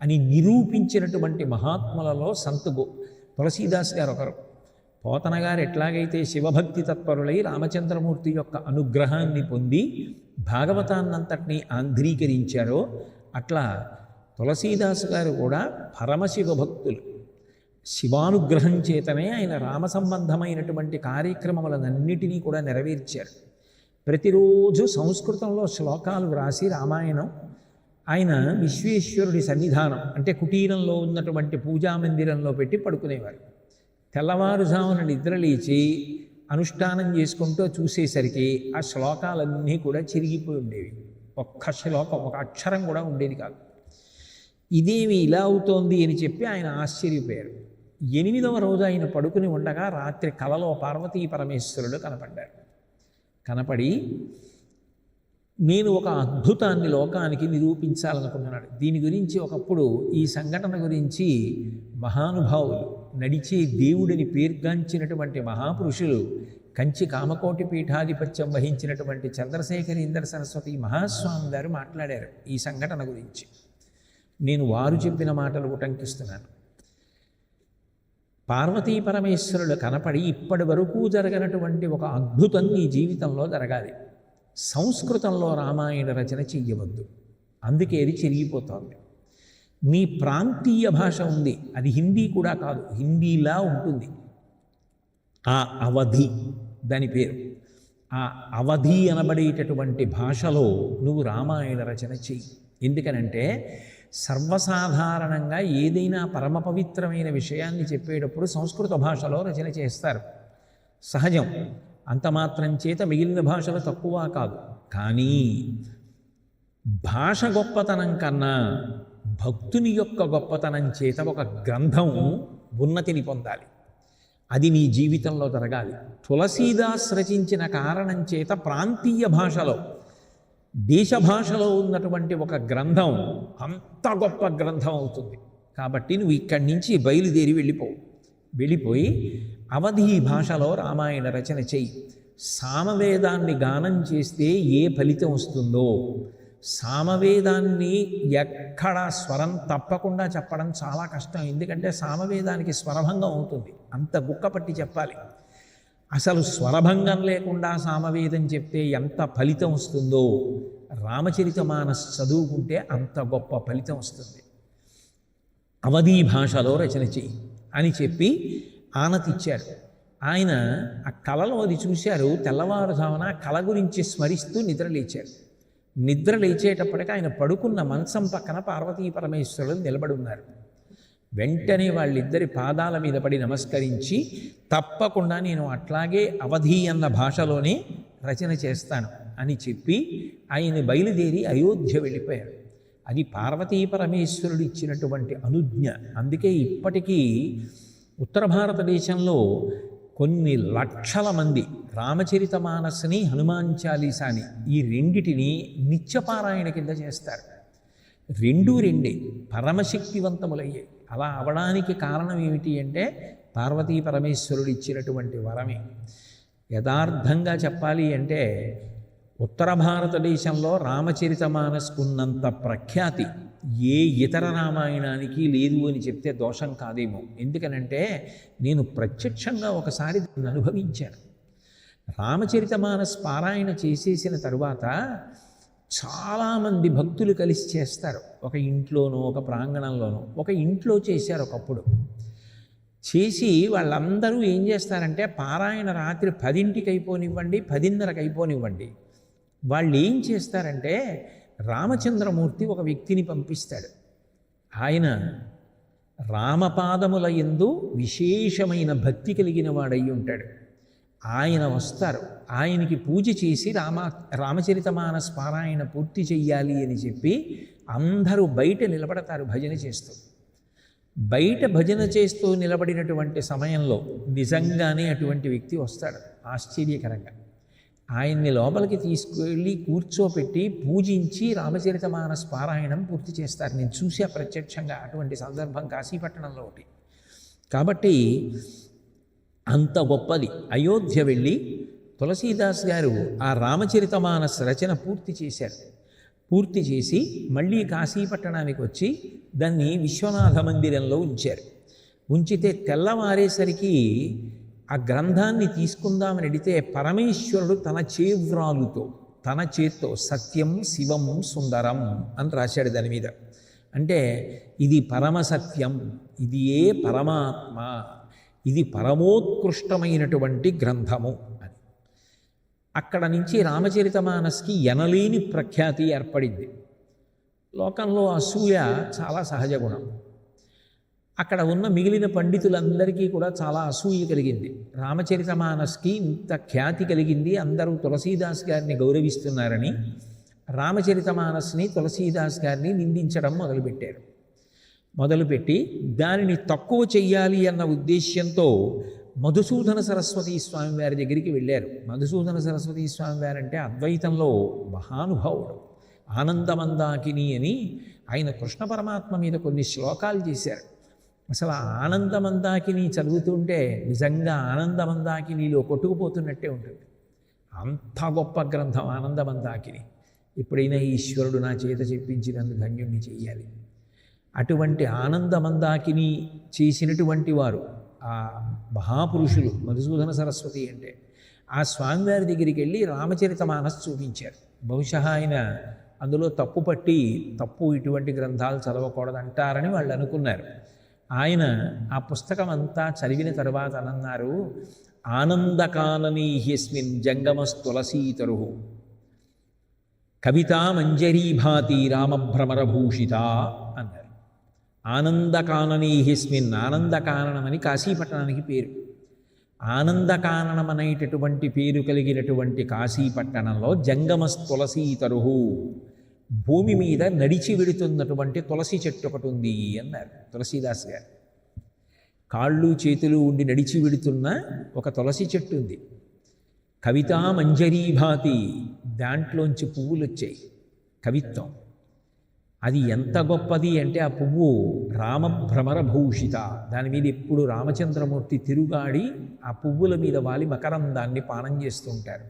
అని నిరూపించినటువంటి మహాత్ములలో తులసీదాస్ గారు ఒకరు. పోతన గారు ఎట్లాగైతే శివభక్తి తత్పరులై రామచంద్రమూర్తి యొక్క అనుగ్రహాన్ని పొంది భాగవతాన్నంతటినీ ఆంధ్రీకరించారో, అట్లా తులసీదాసు గారు కూడా పరమశివభక్తులు. శివానుగ్రహం చేతనే ఆయన రామ సంబంధమైనటువంటి కార్యక్రమములన్నిటినీ కూడా నెరవేర్చారు. ప్రతిరోజు సంస్కృతంలో శ్లోకాలు వ్రాసి రామాయణం ఆయన విశ్వేశ్వరుడి సన్నిధానం అంటే కుటీరంలో ఉన్నటువంటి పూజామందిరంలో పెట్టి పడుకునేవారు. తెల్లవారుజామున నిద్రలేచి అనుష్ఠానం చేసుకుంటూ చూసేసరికి ఆ శ్లోకాలన్నీ కూడా చిరిగిపోయి ఉండేవి. ఒక్క శ్లోకం, ఒక అక్షరం కూడా ఉండేది కాదు. ఇదేమి ఇలా అవుతోంది అని చెప్పి ఆయన ఆశ్చర్యపోయారు. 8వ రోజు ఆయన పడుకుని ఉండగా రాత్రి కలలో పార్వతీ పరమేశ్వరుడు కనపడ్డారు. కనపడి, నేను ఒక అద్భుతాన్ని లోకానికి నిరూపించాలనుకున్నాడు. దీని గురించి ఒకప్పుడు ఈ సంఘటన గురించి మహానుభావులు, నడిచే దేవుడిని పేర్గాంచినటువంటి మహాపురుషులు, కంచి కామకోటి పీఠాధిపత్యం వహించినటువంటి చంద్రశేఖరేంద్ర సరస్వతి మహాస్వామి గారు మాట్లాడారు ఈ సంఘటన గురించి. నేను వారు చెప్పిన మాటలు ఉటంకిస్తున్నాను. పార్వతీ పరమేశ్వరుడు కనపడి, ఇప్పటి వరకు జరగనటువంటి ఒక అద్భుతం నీ జీవితంలో జరగాలి. సంస్కృతంలో రామాయణ రచన చెయ్యవద్దు, అందుకే అది చెరిగిపోతోంది. నీ ప్రాంతీయ భాష ఉంది, అది హిందీ కూడా కాదు, హిందీలా ఉంటుంది. ఆ అవధి దాని పేరు. ఆ అవధి అనబడేటటువంటి భాషలో నువ్వు రామాయణ రచన చెయ్యి. ఎందుకనంటే సర్వసాధారణంగా ఏదైనా పరమ పవిత్రమైన విషయాన్ని చెప్పేటప్పుడు సంస్కృత భాషలో రచన చేస్తారు, సహజం. అంత మాత్రం చేత మిగిలిన భాషలు తక్కువ కాదు. కానీ భాష గొప్పతనం కన్నా భక్తుని యొక్క గొప్పతనం చేత ఒక గ్రంథం ఉన్నతిని పొందాలి. అది నీ జీవితంలో జరగాలి. తులసీదాస్ రచించిన కారణం చేత ప్రాంతీయ భాషలో, దేశ భాషలో ఉన్నటువంటి ఒక గ్రంథం అంత గొప్ప గ్రంథం అవుతుంది. కాబట్టి నువ్వు ఇక్కడి నుంచి బయలుదేరి వెళ్ళిపోయి అవధి భాషలో రామాయణ రచన చెయ్యి. సామవేదాన్ని గానం చేస్తే ఏ ఫలితం వస్తుందో, సామవేదాన్ని ఎక్కడ స్వరం తప్పకుండా చెప్పడం చాలా కష్టం. ఎందుకంటే సామవేదానికి స్వరభంగం అవుతుంది, అంత గుక్కపట్టి చెప్పాలి. అసలు స్వరభంగం లేకుండా సామవేదం చెప్తే ఎంత ఫలితం వస్తుందో రామచరితమానస్ చదువుకుంటే అంత గొప్ప ఫలితం వస్తుంది. అవధీ భాషలో రచన చెయ్యి అని చెప్పి ఆనతిచ్చారు. ఆయన ఆ కళలో అది చూశారు. తెల్లవారుజామున కళ గురించి స్మరిస్తూ నిద్ర లేచారు. నిద్ర లేచేటప్పటికి ఆయన పడుకున్న మంచం పక్కన పార్వతీ పరమేశ్వరులు నిలబడి ఉన్నారు. వెంటనే వాళ్ళిద్దరి పాదాల మీద పడి నమస్కరించి, తప్పకుండా నేను అట్లాగే అవధి అన్న భాషలోనే రచన చేస్తాను అని చెప్పి ఆయన బయలుదేరి అయోధ్య వెళ్ళిపోయారు. అది పార్వతీ పరమేశ్వరుడు ఇచ్చినటువంటి అనుజ్ఞ. అందుకే ఇప్పటికీ ఉత్తర భారతదేశంలో కొన్ని లక్షల మంది రామచరితమానస్ని, హనుమాన్ చాలీసాని ఈ రెండిటిని నిత్యపారాయణ కింద చేస్తారు. రెండే పరమశక్తివంతములయ్యాయి. అలా అవడానికి కారణం ఏమిటి అంటే పార్వతీ పరమేశ్వరుడు ఇచ్చినటువంటి వరమే. యథార్థంగా చెప్పాలి అంటే ఉత్తర భారతదేశంలో రామచరితమానస్కున్నంత ప్రఖ్యాతి ఏ ఇతర రామాయణానికి లేదు అని చెప్తే దోషం కాదేమో. ఎందుకనంటే నేను ప్రత్యక్షంగా ఒకసారి దాన్ని అనుభవించాను. రామచరితమానస్ పారాయణ చేసేసిన తరువాత చాలామంది భక్తులు కలిసి చేస్తారు. ఒక ఇంట్లోనో ఒక ప్రాంగణంలోనో. ఒక ఇంట్లో చేశారు ఒకప్పుడు. చేసి వాళ్ళందరూ ఏం చేస్తారంటే పారాయణ రాత్రి 10ంటికి అయిపోనివ్వండి, 10:30కి అయిపోనివ్వండి, వాళ్ళు ఏం చేస్తారంటే రామచంద్రమూర్తి ఒక వ్యక్తిని పంపిస్తాడు. ఆయన రామపాదముల యందు విశేషమైన భక్తి కలిగిన వాడై ఉంటాడు. ఆయన వస్తారు. ఆయనకి పూజ చేసి రామచరితమానస్ పారాయణ పూర్తి చెయ్యాలి అని చెప్పి అందరూ బయట నిలబడతారు భజన చేస్తూ. బయట భజన చేస్తూ నిలబడినటువంటి సమయంలో నిజంగానే అటువంటి వ్యక్తి వస్తాడు. ఆశ్చర్యకరంగా ఆయన్ని లోపలికి తీసుకువెళ్ళి కూర్చోపెట్టి పూజించి రామచరితమానస్ పారాయణం పూర్తి చేస్తారు. నేను చూసా ప్రత్యక్షంగా అటువంటి సందర్భం కాశీపట్టణంలో ఒకటి. కాబట్టి అంత గొప్పది. అయోధ్య వెళ్ళి తులసీదాస్ గారు ఆ రామచరితమానస్ రచన పూర్తి చేశారు. పూర్తి చేసి మళ్ళీ కాశీపట్టణానికి వచ్చి దాన్ని విశ్వనాథ మందిరంలో ఉంచారు. ఉంచితే తెల్లవారేసరికి ఆ గ్రంథాన్ని తీసుకుందామని అడిగితే పరమేశ్వరుడు తన చేవ్రాలుతో, తన చేత్తో సత్యం శివం సుందరం అని రాశాడు దాని మీద. అంటే ఇది పరమసత్యం, ఇది ఏ పరమాత్మ, ఇది పరమోత్కృష్టమైనటువంటి గ్రంథము అని. అక్కడ నుంచి రామచరితమానస్కి ఎనలేని ప్రఖ్యాతి ఏర్పడింది. లోకంలో అసూయ చాలా సహజ గుణం. అక్కడ ఉన్న మిగిలిన పండితులందరికీ కూడా చాలా అసూయ కలిగింది. రామచరితమానస్కి ఇంత ఖ్యాతి కలిగింది, అందరూ తులసీదాస్ గారిని గౌరవిస్తున్నారని రామచరితమానస్ని, తులసీదాస్ గారిని నిందించడం మొదలుపెట్టారు. మొదలుపెట్టి దానిని తక్కువ చెయ్యాలి అన్న ఉద్దేశ్యంతో మధుసూదన సరస్వతీ స్వామి వారి దగ్గరికి వెళ్ళారు. మధుసూదన సరస్వతీ స్వామి వారంటే అద్వైతంలో మహానుభావుడు. ఆనందమందాకిని అని ఆయన కృష్ణ పరమాత్మ మీద కొన్ని శ్లోకాలు చేశారు. అసలు ఆనందమందాకిని చదువుతుంటే నిజంగా ఆనందమందాకినిలో కొట్టుకుపోతున్నట్టే ఉంటుంది. అంత గొప్ప గ్రంథం ఆనందమందాకిని. ఎప్పుడైనా ఈశ్వరుడు నా చేత చెప్పించినందుకు ధన్యుణ్ణి చెయ్యాలి. అటువంటి ఆనందమందాకిని చేసినటువంటి వారు ఆ మహాపురుషులు మధుసూదన సరస్వతి అంటే. ఆ స్వామివారి దగ్గరికి వెళ్ళి రామచరితమానస్ చూపించారు. బహుశా ఆయన అందులో తప్పు ఇటువంటి గ్రంథాలు చదవకూడదంటారని వాళ్ళు అనుకున్నారు. ఆయన ఆ పుస్తకం అంతా చదివిన తర్వాత అన్నారు, ఆనందకాననీహ్యస్మిన్ జంగమస్తులసీతరు కవితా మంజరీభాతి రామభ్రమరభూషిత అన్నారు. ఆనందకాననీహ్యస్మిన్, ఆనందకాననమని కాశీపట్టణానికి పేరు. ఆనందకాననం అనేటటువంటి పేరు కలిగినటువంటి కాశీపట్టణంలో జంగమస్తులసీతరు, భూమి మీద నడిచి వెడుతున్నటువంటి తులసి చెట్టు ఒకటి ఉంది అన్నారు తులసీదాస్ గారు. కాళ్ళు చేతులు ఉండి నడిచి వెడుతున్న ఒక తులసి చెట్టు ఉంది. కవితా మంజరీభాతి, దాంట్లోంచి పువ్వులు వచ్చాయి, కవిత్వం. అది ఎంత గొప్పది అంటే ఆ పువ్వు రామభ్రమరభూషిత. దాని మీద ఎప్పుడు రామచంద్రమూర్తి తిరుగాడి ఆ పువ్వుల మీద వాలి మకరందాన్ని పానం చేస్తూ ఉంటారు.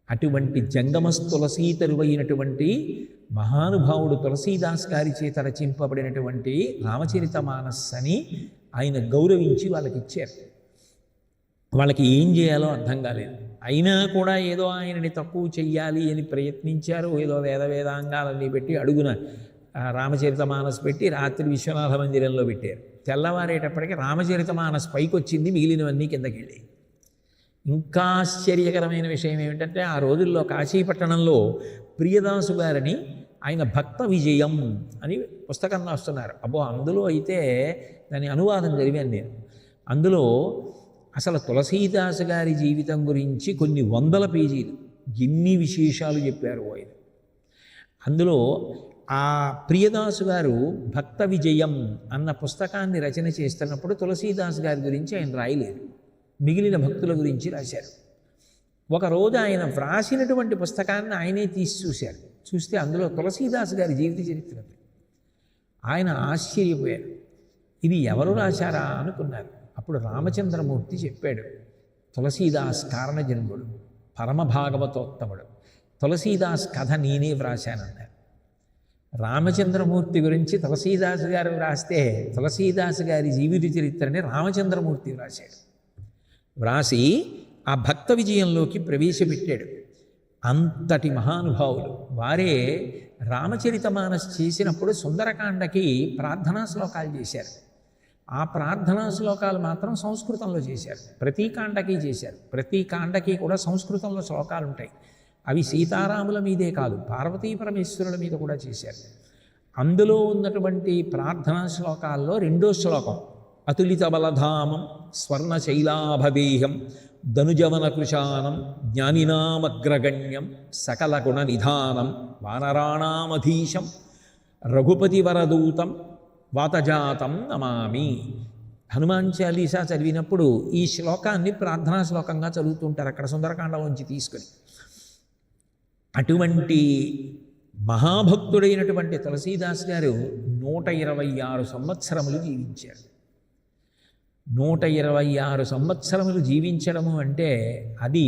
అటువంటి జంగమస్ తులసీతరువైనటువంటి మహానుభావుడు తులసీదాస్ గారి చేత రచింపబడినటువంటి రామచరితమానస్ అని ఆయన గౌరవించి వాళ్ళకి ఇచ్చారు. వాళ్ళకి ఏం చేయాలో అర్థం కాలేదు. అయినా కూడా ఏదో ఆయనని తక్కువ చెయ్యాలి అని ప్రయత్నించారు. ఏదో వేదాంగాలన్నీ పెట్టి అడుగున రామచరితమానస్ పెట్టి రాత్రి విశ్వనాథ మందిరంలో పెట్టారు. తెల్లవారేటప్పటికి రామచరితమానస్ పైకి వచ్చింది, మిగిలినవన్నీ కిందకి వెళ్ళాయి. ఇంకా ఆశ్చర్యకరమైన విషయం ఏమిటంటే ఆ రోజుల్లో కాశీపట్టణంలో ప్రియదాసు గారిని ఆయన భక్త విజయం అని పుస్తకం రాస్తున్నారు. అబ్బో, అందులో అయితే దాని అనువాదం చదివాను నేను. అందులో అసలు తులసీదాసు గారి జీవితం గురించి కొన్ని వందల పేజీలు, ఎన్ని విశేషాలు చెప్పారు ఆయన. అందులో ఆ ప్రియదాసు గారు భక్త విజయం అన్న పుస్తకాన్ని రచన చేస్తున్నప్పుడు తులసీదాస్ గారి గురించి ఆయన రాయలేదు, మిగిలిన భక్తుల గురించి రాశారు. ఒకరోజు ఆయన వ్రాసినటువంటి పుస్తకాన్ని ఆయనే తీసి చూశారు. చూస్తే అందులో తులసీదాస్ గారి జీవిత చరిత్ర. ఆయన ఆశ్చర్యపోయారు, ఇది ఎవరు రాశారా అనుకున్నారు. అప్పుడు రామచంద్రమూర్తి చెప్పాడు, తులసీదాస్ కారణజన్ముడు, పరమ భాగవతోత్తముడు, తులసీదాస్ కథ నేనే వ్రాశానన్నారు. రామచంద్రమూర్తి గురించి తులసీదాస్ గారు రాస్తే తులసీదాస్ గారి జీవిత చరిత్రని రామచంద్రమూర్తి వ్రాశాడు. వ్రాసి ఆ భక్త విజయంలోకి ప్రవేశపెట్టాడు. అంతటి మహానుభావులు వారే రామచరితమానస్ చేసినప్పుడు సుందరకాండకి ప్రార్థనా శ్లోకాలు చేశారు. ఆ ప్రార్థనా శ్లోకాలు మాత్రం సంస్కృతంలో చేశారు. ప్రతి కాండకి చేశారు. ప్రతి కాండకి కూడా సంస్కృతంలో శ్లోకాలు ఉంటాయి. అవి సీతారాముల మీదే కాదు, పార్వతీ పరమేశ్వరుల మీద కూడా చేశారు. అందులో ఉన్నటువంటి ప్రార్థనా శ్లోకాల్లో రెండో శ్లోకం, అతులిత బలధామం స్వర్ణశైలాభవేహం ధనుజవన కృశానం జ్ఞానినామగ్రగణ్యం సకల గుణ నిధానం వానరాణామధీశం రఘుపతి వరదూతం వాతజాతం నమామి. హనుమాన్ చాలీసా చదివినప్పుడు ఈ శ్లోకాన్ని ప్రార్థనా శ్లోకంగా చదువుతుంటారు అక్కడ సుందరకాండలోంచి తీసుకొని. అటువంటి మహాభక్తుడైనటువంటి తులసీదాస్ గారు 126 సంవత్సరములు జీవించారు. 126 సంవత్సరములు జీవించడము అంటే అది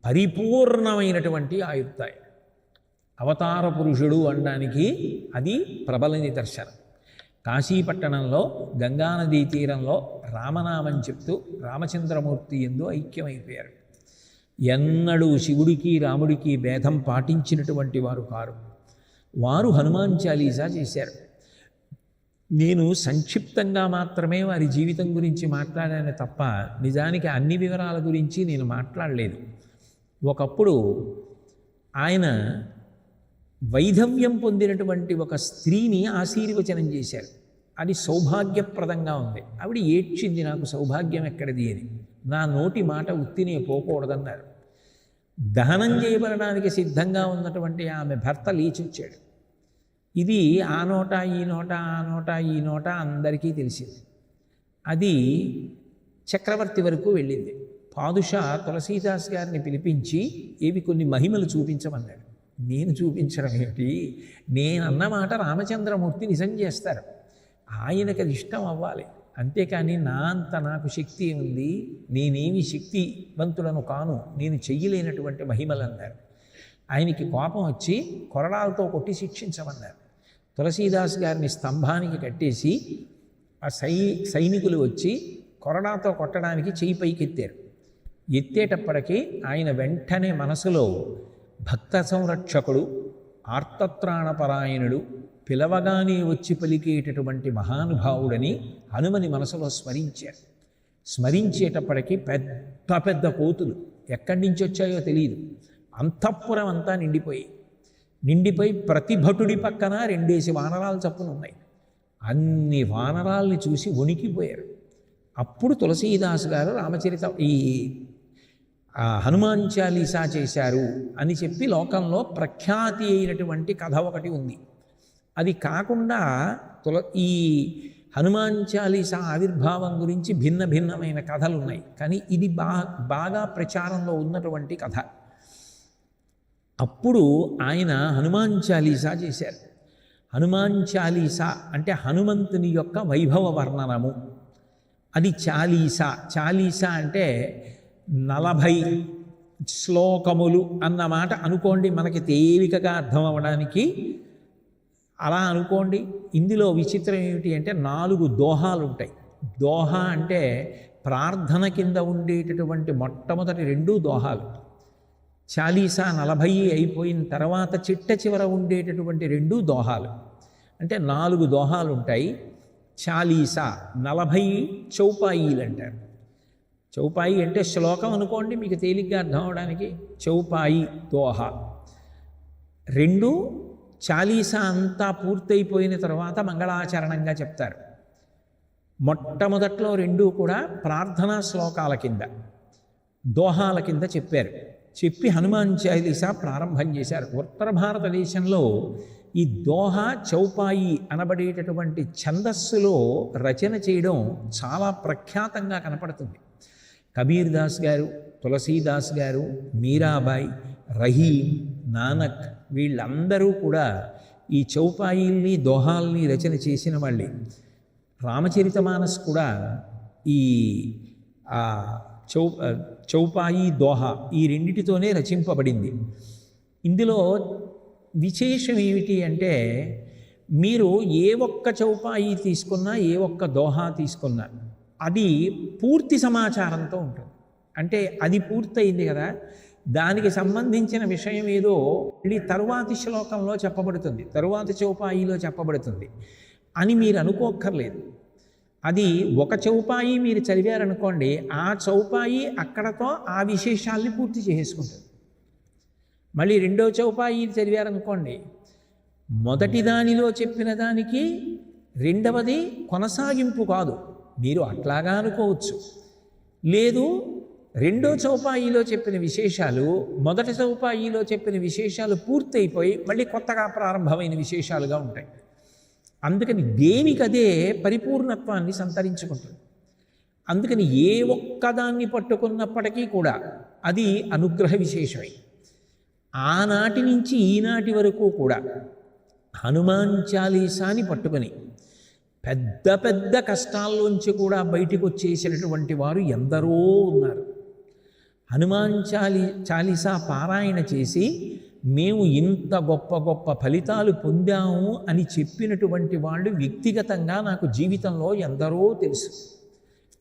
పరిపూర్ణమైనటువంటి ఆయుర్దాయం. అవతార పురుషుడు అనడానికి అది ప్రబల నిదర్శనం. కాశీపట్టణంలో గంగానదీ తీరంలో రామనామం చెప్తూ రామచంద్రమూర్తి యందు ఐక్యమైపోయారు. ఎన్నడూ శివుడికి రాముడికి భేదం పాటించినటువంటి వారు కారు. వారు హనుమాన్ చాలీసా చేశారు. నేను సంక్షిప్తంగా మాత్రమే వారి జీవితం గురించి మాట్లాడాను తప్ప నిజానికి అన్ని వివరాల గురించి నేను మాట్లాడలేదు. ఒకప్పుడు ఆయన వైధవ్యం పొందినటువంటి ఒక స్త్రీని ఆశీర్వచనం చేశారు. అది సౌభాగ్యప్రదంగా ఉంది. ఆవిడ ఏడ్చింది, నాకు సౌభాగ్యం ఎక్కడిది అని. నా నోటి మాట ఉత్తినే పోకూడదన్నారు. దహనం చేయబడడానికి సిద్ధంగా ఉన్నటువంటి ఆమె భర్త లేచొచ్చాడు. ఇది ఆ నోట ఈ నోట ఆ నోట ఈ నోట అందరికీ తెలిసింది. అది చక్రవర్తి వరకు వెళ్ళింది. పాదుషా తులసీదాస్ గారిని పిలిపించి ఏవి కొన్ని మహిమలు చూపించమన్నాడు. నేను చూపించడం ఏమిటి, నేనన్నమాట రామచంద్రమూర్తి నిజం చేస్తారు, ఆయనకు అది ఇష్టం అవ్వాలి. అంతేకాని నా అంత నాకు శక్తి ఉంది, నేనేమి శక్తివంతులను కాను, నేను చెయ్యలేనటువంటి మహిమలు అన్నారు. ఆయనకి కోపం వచ్చి కొరడాలతో కొట్టి శిక్షించమన్నారు. తులసీదాస్ గారిని స్తంభానికి కట్టేసి ఆ సైనికులు వచ్చి కొరడాతో కొట్టడానికి చెయ్యి పైకెత్తారు. ఎత్తేటప్పటికీ ఆయన వెంటనే మనసులో భక్త సంరక్షకుడు, ఆర్తత్రాణపరాయణుడు, పిలవగానే వచ్చి పలికేటటువంటి మహానుభావుడని హనుమని మనసులో స్మరించారు. స్మరించేటప్పటికీ పెద్ద పెద్ద కోతులు ఎక్కడి నుంచి వచ్చాయో తెలియదు, అంతఃపురం అంతా నిండిపోయి ప్రతి భటుడి పక్కన 2 వానరాలు చప్పున ఉన్నాయి. అన్ని వానరాల్ని చూసి వణికిపోయారు. అప్పుడు తులసీదాస్ గారు ఈ హనుమాన్ చాలీసా చేశారు అని చెప్పి లోకంలో ప్రఖ్యాతి అయినటువంటి కథ ఒకటి ఉంది. అది కాకుండా ఈ హనుమాన్ చాలీసా ఆవిర్భావం గురించి భిన్నమైన కథలు ఉన్నాయి. కానీ ఇది బాగా ప్రచారంలో ఉన్నటువంటి కథ. అప్పుడు ఆయన హనుమాన్ చాలీసా చేశారు. హనుమాన్ చాలీసా అంటే హనుమంతుని యొక్క వైభవ వర్ణనము. అది చాలీసా. చాలీసా అంటే 40 శ్లోకములు అన్న మాట అనుకోండి, మనకి తేలికగా అర్థం అవ్వడానికి అలా అనుకోండి. ఇందులో విచిత్రం ఏమిటి అంటే 4 దోహాలు ఉంటాయి. దోహ అంటే ప్రార్థన కింద ఉండేటటువంటి మొట్టమొదటి 2 దోహాలు. చాలీసా 40 అయిపోయిన తర్వాత చిట్ట చివర ఉండేటటువంటి 2 దోహాలు. అంటే 4 దోహాలు ఉంటాయి. చాలీసా 40 చౌపాయిలు అంటారు. చౌపాయి అంటే శ్లోకం అనుకోండి, మీకు తేలిగ్గా అర్థం అవడానికి. చౌపాయి దోహ 2 చాలీసా అంతా పూర్తయిపోయిన తర్వాత మంగళాచరణంగా చెప్తారు. మొట్టమొదట్లో 2 కూడా ప్రార్థనా శ్లోకాల కింద, దోహాల కింద చెప్పారు. చెప్పి హనుమాన్ చాలీసా ప్రారంభం చేశారు. ఉత్తర భారతదేశంలో ఈ దోహ చౌపాయి అనబడేటటువంటి ఛందస్సులో రచన చేయడం చాలా ప్రఖ్యాతంగా కనపడుతుంది. కబీర్ దాస్ గారు, తులసీదాస్ గారు, మీరాబాయి, రహీం, నానక్ వీళ్ళందరూ కూడా ఈ చౌపాయిల్ని దోహాల్ని రచన చేసిన వాళ్ళే. రామచరితమానస్ కూడా ఈ చౌపాయి దోహ ఈ రెండిటితోనే రచింపబడింది. ఇందులో విశేషం ఏమిటి అంటే, మీరు ఏ ఒక్క చౌపాయి తీసుకున్నా, ఏ ఒక్క దోహా తీసుకున్నా అది పూర్తి సమాచారంతో ఉంటుంది. అంటే అది పూర్తయింది కదా, దానికి సంబంధించిన విషయం ఏదో మళ్ళీ తరువాతి శ్లోకంలో చెప్పబడుతుంది, తరువాతి చౌపాయిలో చెప్పబడుతుంది అని మీరు అనుకోక్కర్లేదు. అది ఒక చౌపాయి మీరు చదివారనుకోండి, ఆ చౌపాయి అక్కడతో ఆ విశేషాల్ని పూర్తి చేసుకుంటుంది. మళ్ళీ 2వ చౌపాయి చదివారనుకోండి, మొదటి దానిలో చెప్పిన దానికి 2వది కొనసాగింపు కాదు, మీరు అట్లాగా అనుకోవచ్చు. లేదు, 2వ చౌపాయిలో చెప్పిన విశేషాలు మొదటి చౌపాయిలో చెప్పిన విశేషాలు పూర్తయిపోయి మళ్ళీ కొత్తగా ప్రారంభమైన విశేషాలుగా ఉంటాయి. అందుకని దేనికదే పరిపూర్ణత్వాన్ని సంతరించుకుంటుంది. అందుకని ఏ ఒక్కదాన్ని పట్టుకున్నప్పటికీ కూడా అది అనుగ్రహ విశేషమై, ఆనాటి నుంచి ఈనాటి వరకు కూడా హనుమాన్ చాలీసాని పట్టుకొని పెద్ద పెద్ద కష్టాల్లోంచి కూడా బయటికి వచ్చేసినటువంటి వారు ఎందరో ఉన్నారు. హనుమాన్ చాలీసా పారాయణ చేసి మేము ఇంత గొప్ప గొప్ప ఫలితాలు పొందాము అని చెప్పినటువంటి వాళ్ళు వ్యక్తిగతంగా నాకు జీవితంలో ఎందరో తెలుసు.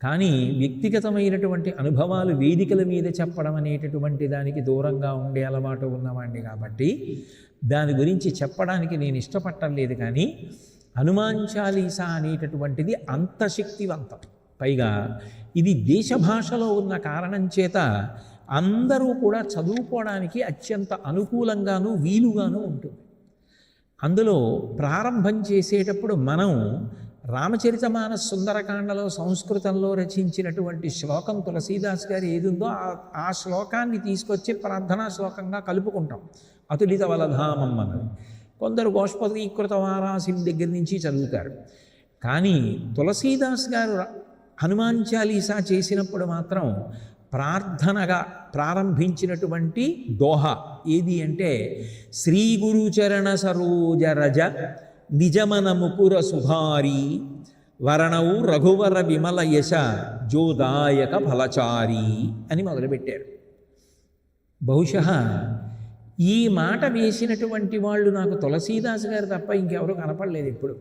కానీ వ్యక్తిగతమైనటువంటి అనుభవాలు వేదికల మీద చెప్పడం అనేటటువంటి దానికి దూరంగా ఉండే అలవాటు ఉన్నవాడిని కాబట్టి దాని గురించి చెప్పడానికి నేను ఇష్టపడలేదు. కానీ హనుమాన్ చాలీసా అనేటటువంటిది అంత శక్తివంతం. పైగా ఇది దేశ భాషలో ఉన్న కారణం చేత అందరూ కూడా చదువుకోవడానికి అత్యంత అనుకూలంగాను వీలుగాను ఉంటుంది. అందులో ప్రారంభం చేసేటప్పుడు మనం రామచరితమానస్ సుందరకాండలో సంస్కృతంలో రచించినటువంటి శ్లోకం తులసీదాస్ గారు ఏది ఉందో ఆ శ్లోకాన్ని తీసుకొచ్చి ప్రార్థనా శ్లోకంగా కలుపుకుంటాం. అతులిత వలధామం అన్నది కొందరు గోష్పదీకృత వారాసిం దగ్గర నుంచి చదువుతారు. కానీ తులసీదాస్ గారు హనుమాన్ చాలీసా చేసినప్పుడు మాత్రం ప్రార్థనగా ప్రారంభించినటువంటి దోహ ఏది అంటే, శ్రీ గురుచరణ సరోజరజ నిజమన ముకుర సుధారి వరణౌ రఘువర విమల యశ జోదాయక ఫలచారి అని మొదలుపెట్టారు. బహుశः ఈ మాట వేసినటువంటి వాళ్ళు నాకు తులసీదాస్ గారు తప్ప ఇంకెవరూ కనపడలేదు ఎప్పుడు.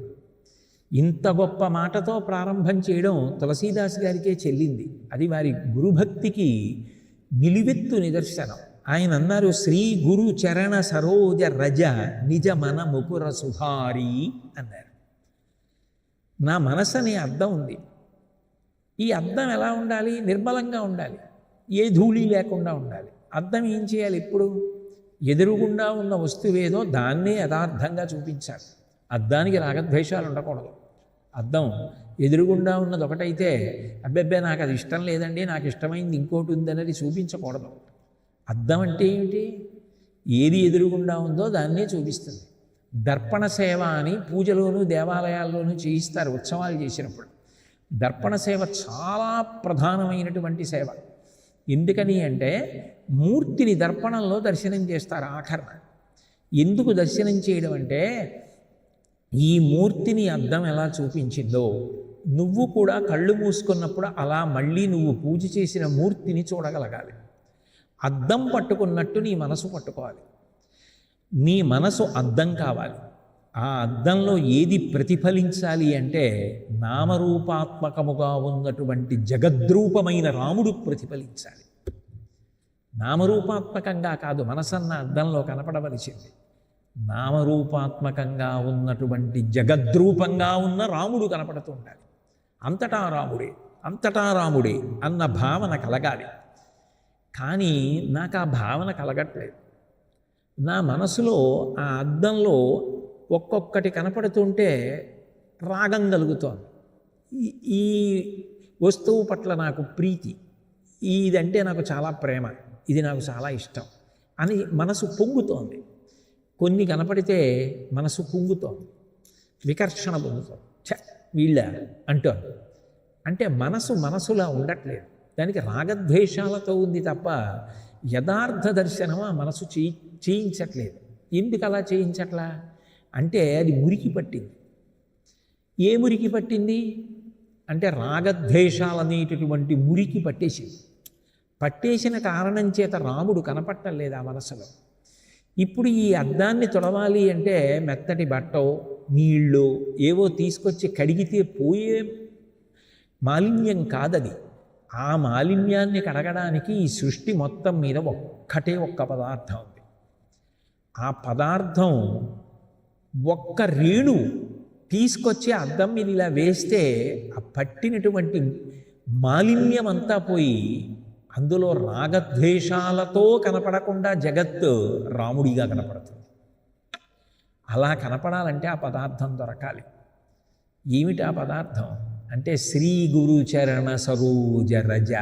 ఇంత గొప్ప మాటతో ప్రారంభం చేయడం తులసీదాస్ గారికే చెల్లింది. అది వారి గురుభక్తికి నిలువెత్తు నిదర్శనం. ఆయన అన్నారు, శ్రీ గురు చరణ సరోజ రజ నిజ మన ముకుర సుధారి అన్నారు. నా మనసు అనే అద్దం ఉంది. ఈ అద్దం ఎలా ఉండాలి? నిర్మలంగా ఉండాలి, ఏ ధూళి లేకుండా ఉండాలి. అద్దం ఏం చేయాలి? ఇప్పుడు ఎదురుగుండా ఉన్న వస్తువేదో దాన్నే యథార్థంగా చూపించాలి. అద్దానికి రాగద్వేషాలు ఉండకూడదు. అద్దం ఎదురుగుండా ఉన్నది ఒకటైతే అబ్బెబ్బే నాకు అది ఇష్టం లేదండి, నాకు ఇష్టమైంది ఇంకోటి ఉందనేది చూపించకూడదు. అద్దం అంటే ఏమిటి? ఏది ఎదురుగుండా ఉందో దాన్నే చూపిస్తుంది. దర్పణ సేవ అని పూజలోనూ దేవాలయాల్లోనూ చేయిస్తారు ఉత్సవాలు చేసినప్పుడు. దర్పణ సేవ చాలా ప్రధానమైనటువంటి సేవ. ఎందుకని అంటే మూర్తిని దర్పణంలో దర్శనం చేస్తారు ఆఖరణ. ఎందుకు దర్శనం చేయడం అంటే, ఈ మూర్తిని అద్దం ఎలా చూపించిందో నువ్వు కూడా కళ్ళు మూసుకున్నప్పుడు అలా మళ్ళీ నువ్వు పూజ చేసిన మూర్తిని చూడగలగాలి. అద్దం పట్టుకున్నట్టు నీ మనసు పట్టుకోవాలి. నీ మనసు అద్దం కావాలి. ఆ అద్దంలో ఏది ప్రతిఫలించాలి అంటే నామరూపాత్మకముగా ఉన్నటువంటి జగద్రూపమైన రాముడు ప్రతిఫలించాలి. నామరూపాత్మకంగా కాదు, మనసన్న అద్దంలో కనపడవలసింది. నామరూపాత్మకంగా ఉన్నటువంటి జగద్రూపంగా ఉన్న రాముడు కనపడుతూ ఉండాలి. అంతటా రాముడే, అంతటా రాముడే అన్న భావన కలగాలి. కానీ నాకు ఆ భావన కలగట్లేదు. నా మనసులో ఆ అద్దంలో ఒక్కొక్కటి కనపడుతుంటే రాగం కలుగుతోంది. ఈ వస్తువు పట్ల నాకు ప్రీతి, ఇదంటే నాకు చాలా ప్రేమ, ఇది నాకు చాలా ఇష్టం అని మనసు పొంగుతోంది. కొన్ని కనపడితే మనసు పొంగుతోంది, వికర్షణ పొందుతోంది. వీళ్ళ అంటోంది. అంటే మనసులా ఉండట్లేదు, దానికి రాగద్వేషాలతో ఉంది తప్ప యథార్థ దర్శనం ఆ మనసు చేయించట్లేదు. ఎందుకు అలా చేయించట్లా అంటే అది మురికి పట్టింది. ఏ మురికి పట్టింది అంటే రాగద్వేషాలనేటటువంటి మురికి పట్టేసింది. పట్టేసిన కారణం చేత రాముడు కనపట్టలేదు ఆ మనసులో. ఇప్పుడు ఈ అద్దాన్ని తొడవాలి అంటే మెత్తటి బట్టో నీళ్ళు ఏవో తీసుకొచ్చి కడిగితే పోయే మాలిన్యం కాదది. ఆ మాలిన్యాన్ని కడగడానికి ఈ సృష్టి మొత్తం మీద ఒక్క పదార్థం ఉంది. ఆ పదార్థం ఒక్క రేణు తీసుకొచ్చి అద్దం మీద ఇలా వేస్తే ఆ పట్టినటువంటి మాలిన్యం అంతా పోయి అందులో రాగద్వేషాలతో కనపడకుండా జగత్తు రాముడిగా కనపడుతుంది. అలా కనపడాలంటే ఆ పదార్థం దొరకాలి. ఏమిటి ఆ పదార్థం అంటే శ్రీ గురు చరణ సరోజ రజ.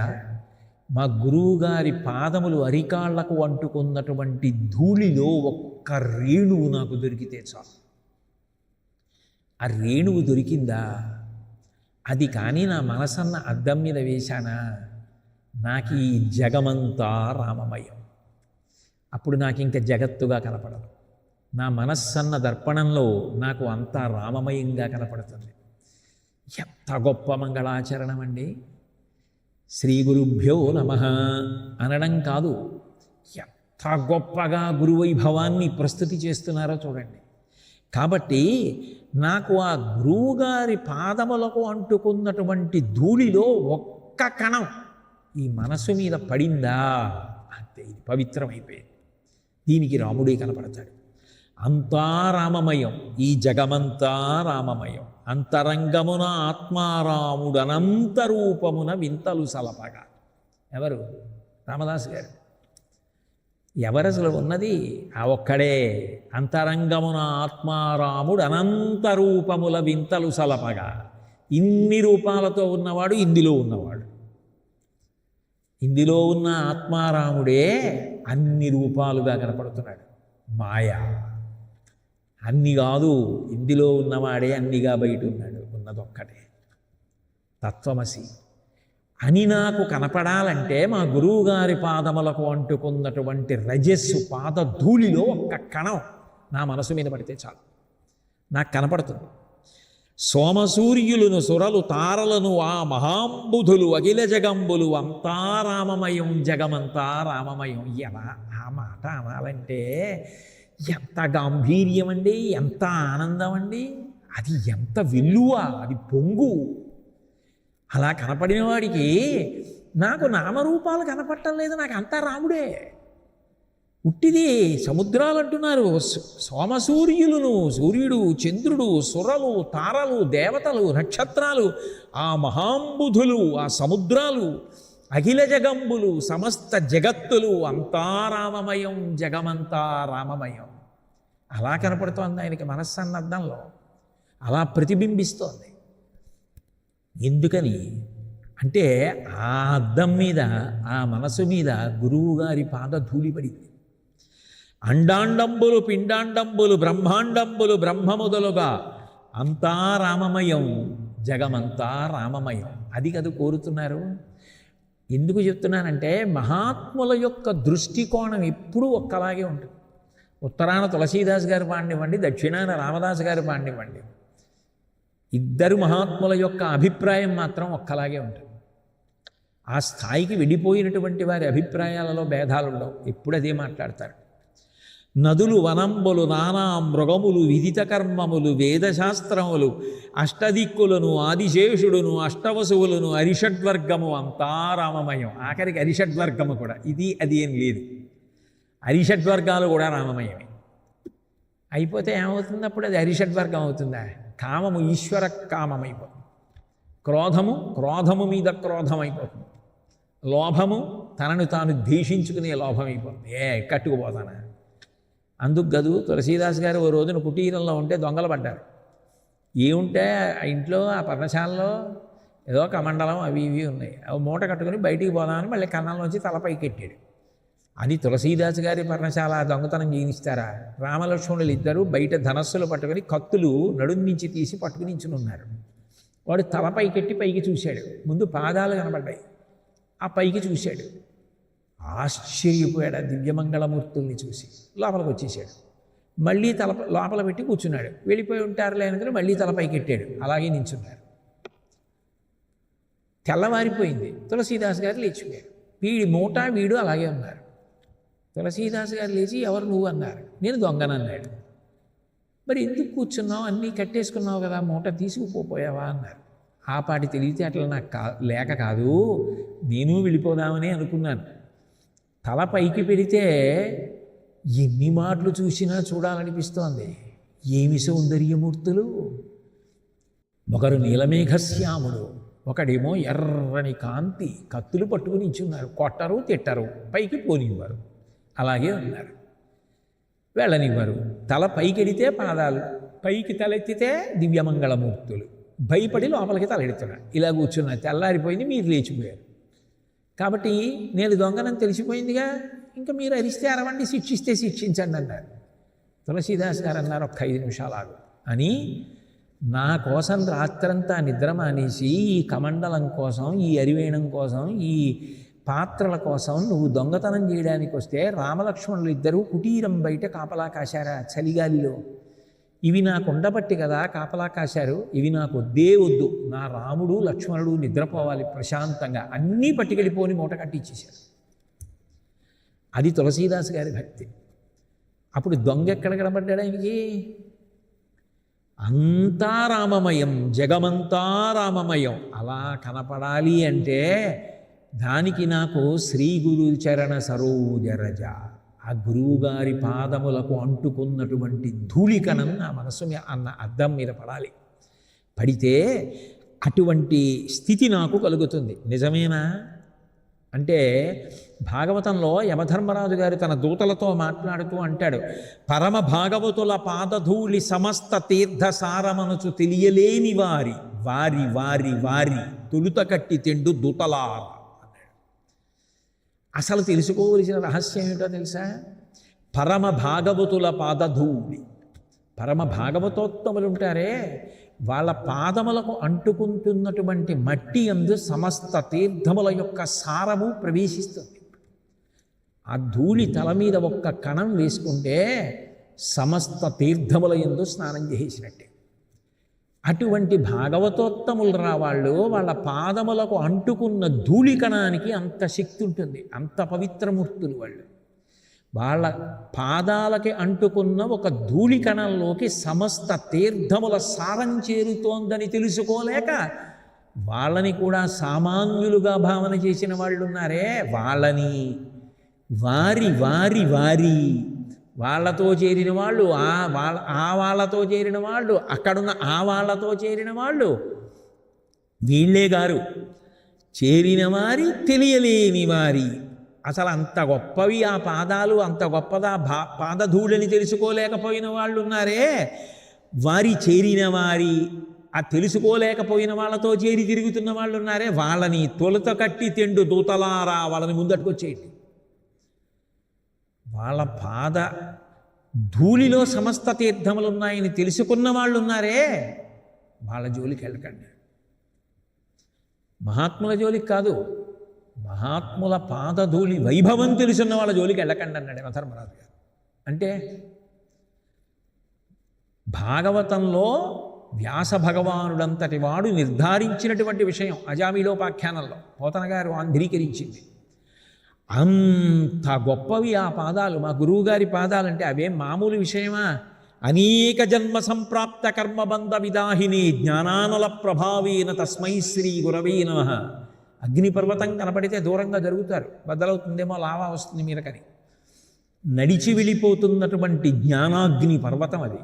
మా గురువుగారి పాదములు అరికాళ్లకు అంటుకున్నటువంటి ధూళిలో ఒక్క రేణువు నాకు దొరికితే చాలు. ఆ రేణువు దొరికిందా, అది కానీ నా మనసన్న అద్దం మీద వేశానా, నాకు ఈ జగమంతా రామమయం. అప్పుడు నాకు ఇంకా జగత్తుగా కనపడదు. నా మనస్సన్న దర్పణంలో నాకు అంతా రామమయంగా కనపడుతుంది. ఎంత గొప్ప మంగళాచరణం అండి! శ్రీ గురుభ్యో నమః అనడం కాదు, ఎంత గొప్పగా గురువైభవాన్ని ప్రస్తుతి చేస్తున్నారో చూడండి. కాబట్టి నాకు ఆ గురువుగారి పాదములకు అంటుకున్నటువంటి ధూళిలో ఒక్క కణం ఈ మనసు మీద పడిందా అంతే, ఇది పవిత్రమైపోయింది. దీనికి రాముడే కనపడతాడు. అంతా రామమయం, ఈ జగమంతా రామమయం. అంతరంగమున ఆత్మారాముడు అనంత రూపమున వింతలు సలపగా. ఎవరు? రామదాసు గారు. ఎవరు అసలు ఉన్నది? ఆ ఒక్కడే. అంతరంగమున ఆత్మారాముడు అనంత రూపముల వింతలు సలపగా. ఇన్ని రూపాలతో ఉన్నవాడు ఇందులో ఉన్నవాడు. ఇందులో ఉన్న ఆత్మారాముడే అన్ని రూపాలుగా కనపడుతున్నాడు. మాయా అన్ని కాదు, ఇందులో ఉన్నవాడే అన్నిగా బయట ఉన్నాడు. ఉన్నదొక్కటే తత్వమసి అని నాకు కనపడాలంటే మా గురువుగారి పాదములకు అంటుకున్నటువంటి రజస్సు పాద ధూళిలో ఒక్క కణం నా మనసు మీద పడితే చాలు, నాకు కనపడుతుంది. సోమసూర్యులను సురలు తారలను ఆ మహాంబుధులు అఖిల జగంబులు అంతా రామమయం, జగమంతా రామమయం. ఎలా ఆ మాట అనాలంటే ఎంత గాంభీర్యం అండి, ఎంత ఆనందం అండి, అది ఎంత విలువ, అది పొంగు. అలా కనపడిన వాడికి నాకు నామరూపాలు కనపడటం లేదు, నాకు అంతా రాముడే. ఉట్టిది సముద్రాలు అంటున్నారు. సోమసూర్యులను, సూర్యుడు, చంద్రుడు, సురలు, తారలు, దేవతలు, నక్షత్రాలు, ఆ మహాంబుధులు, ఆ సముద్రాలు, అఖిల జగంబులు, సమస్త జగత్తులు అంతా రామమయం, జగమంతా రామమయం. అలా కనపడుతోంది ఆయనకి మనస్సన్నద్ధంలో, అలా ప్రతిబింబిస్తోంది. ఎందుకని అంటే ఆ అద్దం మీద, ఆ మనసు మీద గురువుగారి పాద ధూళిపడింది. అండాండంబులు పిండాండంబులు బ్రహ్మాండంబులు బ్రహ్మ మొదలుగా అంతా రామమయం, జగమంతా రామమయం. అది కదా కోరుతున్నారు. ఎందుకు చెప్తున్నానంటే మహాత్ముల యొక్క దృష్టికోణం ఎప్పుడూ ఒక్కలాగే ఉంటుంది. ఉత్తరాన తులసీదాస్ గారు పాడినివ్వండి, దక్షిణాన రామదాసు గారు పాడినివ్వండి, ఇద్దరు మహాత్ముల యొక్క అభిప్రాయం మాత్రం ఒక్కలాగే ఉంటుంది. ఆ స్థాయికి వెళ్ళిపోయినటువంటి వారి అభిప్రాయాలలో భేదాలు ఉండవు, ఎప్పుడు అదే మాట్లాడతారు. నదులు వనంబులు నానా మృగములు విదిత కర్మములు వేదశాస్త్రములు అష్టదిక్కులను ఆదిశేషుడును అష్టవసువులను అరిషడ్వర్గము అంతా రామమయం. ఆఖరికి అరిషడ్వర్గము కూడా, ఇది అది ఏం లేదు, అరిషడ్వర్గాలు కూడా రామమయమే. అయిపోతే ఏమవుతుంది అప్పుడు? అది అరిషడ్వర్గం అవుతుందా? కామము ఈశ్వర కామమైపోతుంది, క్రోధము మీద క్రోధమైపోతుంది, లోభము తనను తాను ద్వేషించుకునే లోభమైపోతుంది. కట్టుకుపోతానా? అందుకు గదు తులసీదాస్ గారు ఓ రోజున కుటీరంలో ఉంటే దొంగలు పడ్డారు. ఏముంటే ఆ ఇంట్లో ఆ పర్ణశాలలో ఏదో కమండలం అవి ఇవి ఉన్నాయి, అవి మూట కట్టుకుని బయటికి పోదామని మళ్ళీ కన్నంలోంచి తలపైకి ఎట్టాడు. అది తులసీదాస్ గారి పర్ణశాల, దొంగతనం జీవిస్తారా? రామలక్ష్మణులు ఇద్దరు బయట ధనస్సులు పట్టుకుని కత్తులు నడుం నుంచి తీసి పట్టుకుని నించున్నారు. వాడు తలపైకెట్టి పైకి చూశాడు, ముందు పాదాలు కనబడ్డాయి, ఆ పైకి చూశాడు, ఆశ్చర్యపోయాడు. ఆ దివ్యమంగళమూర్తుల్ని చూసి లోపలికి వచ్చేసాడు. మళ్ళీ లోపల పెట్టి కూర్చున్నాడు. వెళ్ళిపోయి ఉంటారులే అనుకుని మళ్ళీ తలపైకి ఎట్టాడు, అలాగే నించున్నారు. తెల్లవారిపోయింది. తులసీదాస్ గారు లేచిపోయారు. వీడి మూట వీడు అలాగే ఉన్నారు. తులసీదాస్ గారు లేచి, ఎవరు నువ్వు అన్నారు. నేను దొంగనన్నాడు. మరి ఎందుకు కూర్చున్నావు, అన్నీ కట్టేసుకున్నావు కదా, మూట తీసుకుపోయావా అన్నారు. ఆ పాటి తెలివితే అట్లా నాకు లేక కాదు, నేను వెళ్ళిపోదామని అనుకున్నాను. తల పైకి పెడితే ఎన్ని మాటలు చూసినా చూడాలనిపిస్తోంది. ఏమి సౌందర్యమూర్తులు! ఒకరు నీలమేఘశ్యాముడు, ఒకడేమో ఎర్రని కాంతి, కత్తులు పట్టుకుని ఇచ్చున్నారు. కొట్టరు తిట్టరు, పైకి పోనివ్వరు, అలాగే ఉన్నారు. వెళ్ళనివ్వరు. తల పైకెడితే పాదాలు, పైకి తలెత్తితే దివ్యమంగళమూర్తులు. భయపడి లోపలికి తలెడుతున్నాడు. ఇలా కూర్చున్నా. తెల్లారిపోయింది, మీరు లేచిపోయారు. కాబట్టి నేను దొంగనని తెలిసిపోయిందిగా, ఇంకా మీరు అరిస్తే అరవండి, శిక్షిస్తే శిక్షించండి అన్నారు. తులసీదాస్ గారు అన్నారు, ఒక్క 5 నిమిషాలు ఆగు అని. నా కోసం రాత్రంతా నిద్ర మానేసి ఈ కమండలం కోసం, ఈ అరివేణం కోసం, ఈ పాత్రల కోసం నువ్వు దొంగతనం చేయడానికి వస్తే రామలక్ష్మణులు ఇద్దరూ కుటీరం బయట కాపలా కాశారా చలిగాలిలో? ఇవి నాకు ఉండబట్టి కదా కాపలా కాశారు. ఇవి నాకు వద్దే వద్దు. నా రాముడు లక్ష్మణుడు నిద్రపోవాలి ప్రశాంతంగా. అన్నీ పట్టుకెళ్ళిపోని మూట కట్టించేశారు. అది తులసీదాస్ గారి భక్తి. అప్పుడు దొంగ ఎక్కడ కనబడ్డాడు ఆయనకి? అంతా రామమయం, జగమంతా రామమయం. అలా కనపడాలి అంటే దానికి నాకు శ్రీ గురు చరణ సరోజరజ, ఆ గురువుగారి పాదములకు అంటుకున్నటువంటి ధూళికణం నా మనసు అన్న అద్దం మీద పడాలి. పడితే అటువంటి స్థితి నాకు కలుగుతుంది. నిజమేనా అంటే భాగవతంలో యమధర్మరాజు గారు తన దూతలతో మాట్లాడుతూ అంటాడు, పరమ భాగవతుల పాదధూళి సమస్త తీర్థ సారమనుచు తెలియలేని వారి వారి వారి వారి తొలుత కట్టి తెండు దూతలార అన్నాడు. అసలు తెలుసుకోవలసిన రహస్యం ఏమిటో తెలుసా? పరమ భాగవతుల పాదధూళి. పరమ భాగవతోత్తములు ఉంటారే, వాళ్ళ పాదములకు అంటుకుంటున్నటువంటి మట్టి యందు సమస్త తీర్థముల యొక్క సారము ప్రవేశిస్తుంది. ఆ ధూళి తల మీద ఒక్క కణం వేసుకుంటే సమస్త తీర్థముల యందు స్నానం చేసినట్టే. అటువంటి భాగవతోత్తములు రావాళ్ళు, వాళ్ళ పాదములకు అంటుకున్న ధూళి కణానికి అంత శక్తి ఉంటుంది, అంత పవిత్రమూర్తులు వాళ్ళు. వాళ్ళ పాదాలకి అంటుకున్న ఒక ధూళి కణంలోకి సమస్త తీర్థముల సారం చేరుతోందని తెలుసుకోలేక వాళ్ళని కూడా సామాన్యులుగా భావన చేసిన వాళ్ళు ఉన్నారే, వాళ్ళని వారి వారి వారి వాళ్ళతో చేరిన వాళ్ళు, వాళ్ళతో చేరిన వాళ్ళు, అక్కడున్న వాళ్ళతో చేరిన వాళ్ళు వీళ్ళే గారు. చేరిన వారి తెలియలేని వారి. అసలు అంత గొప్పవి ఆ పాదాలు, అంత గొప్పదా పాదధూళని తెలుసుకోలేకపోయిన వాళ్ళు ఉన్నారే, వారి చేరిన వారి, ఆ తెలుసుకోలేకపోయిన వాళ్ళతో చేరి తిరుగుతున్న వాళ్ళు ఉన్నారే, వాళ్ళని తొలుత కట్టి తెండు దూతలారా, వాళ్ళని ముందట్టుకొచ్చేయండి. వాళ్ళ పాద ధూళిలో సమస్త తీర్థములు ఉన్నాయని తెలుసుకున్న వాళ్ళు ఉన్నారే, వాళ్ళ జోలికి వెళ్ళకండి. మహాత్ముల జోలికి కాదు, మహాత్ముల పాదధూళి వైభవం తెలుసున్న వాళ్ళ జోలికి వెళ్ళకండి అన్నాడు యమధర్మరాజు గారు. అంటే భాగవతంలో వ్యాస భగవానుడంతటి వాడు నిర్ధారించినటువంటి విషయం అజామిలోపాఖ్యానంలో పోతన గారు ఆంధ్రీకరించింది. అంత గొప్పవి ఆ పాదాలు, మా గురువుగారి పాదాలంటే అవేం మామూలు విషయమా? అనేక జన్మ సంప్రాప్త కర్మబంధ విదాహిని జ్ఞానానల ప్రభావేన తస్మై శ్రీ గురవే నమః. అగ్నిపర్వతం కనపడితే దూరంగా జరుగుతారు, బద్దలవుతుందేమో, లావా వస్తుంది మీరకని. నడిచి వెళ్ళిపోతున్నటువంటి జ్ఞానాగ్ని పర్వతం అది.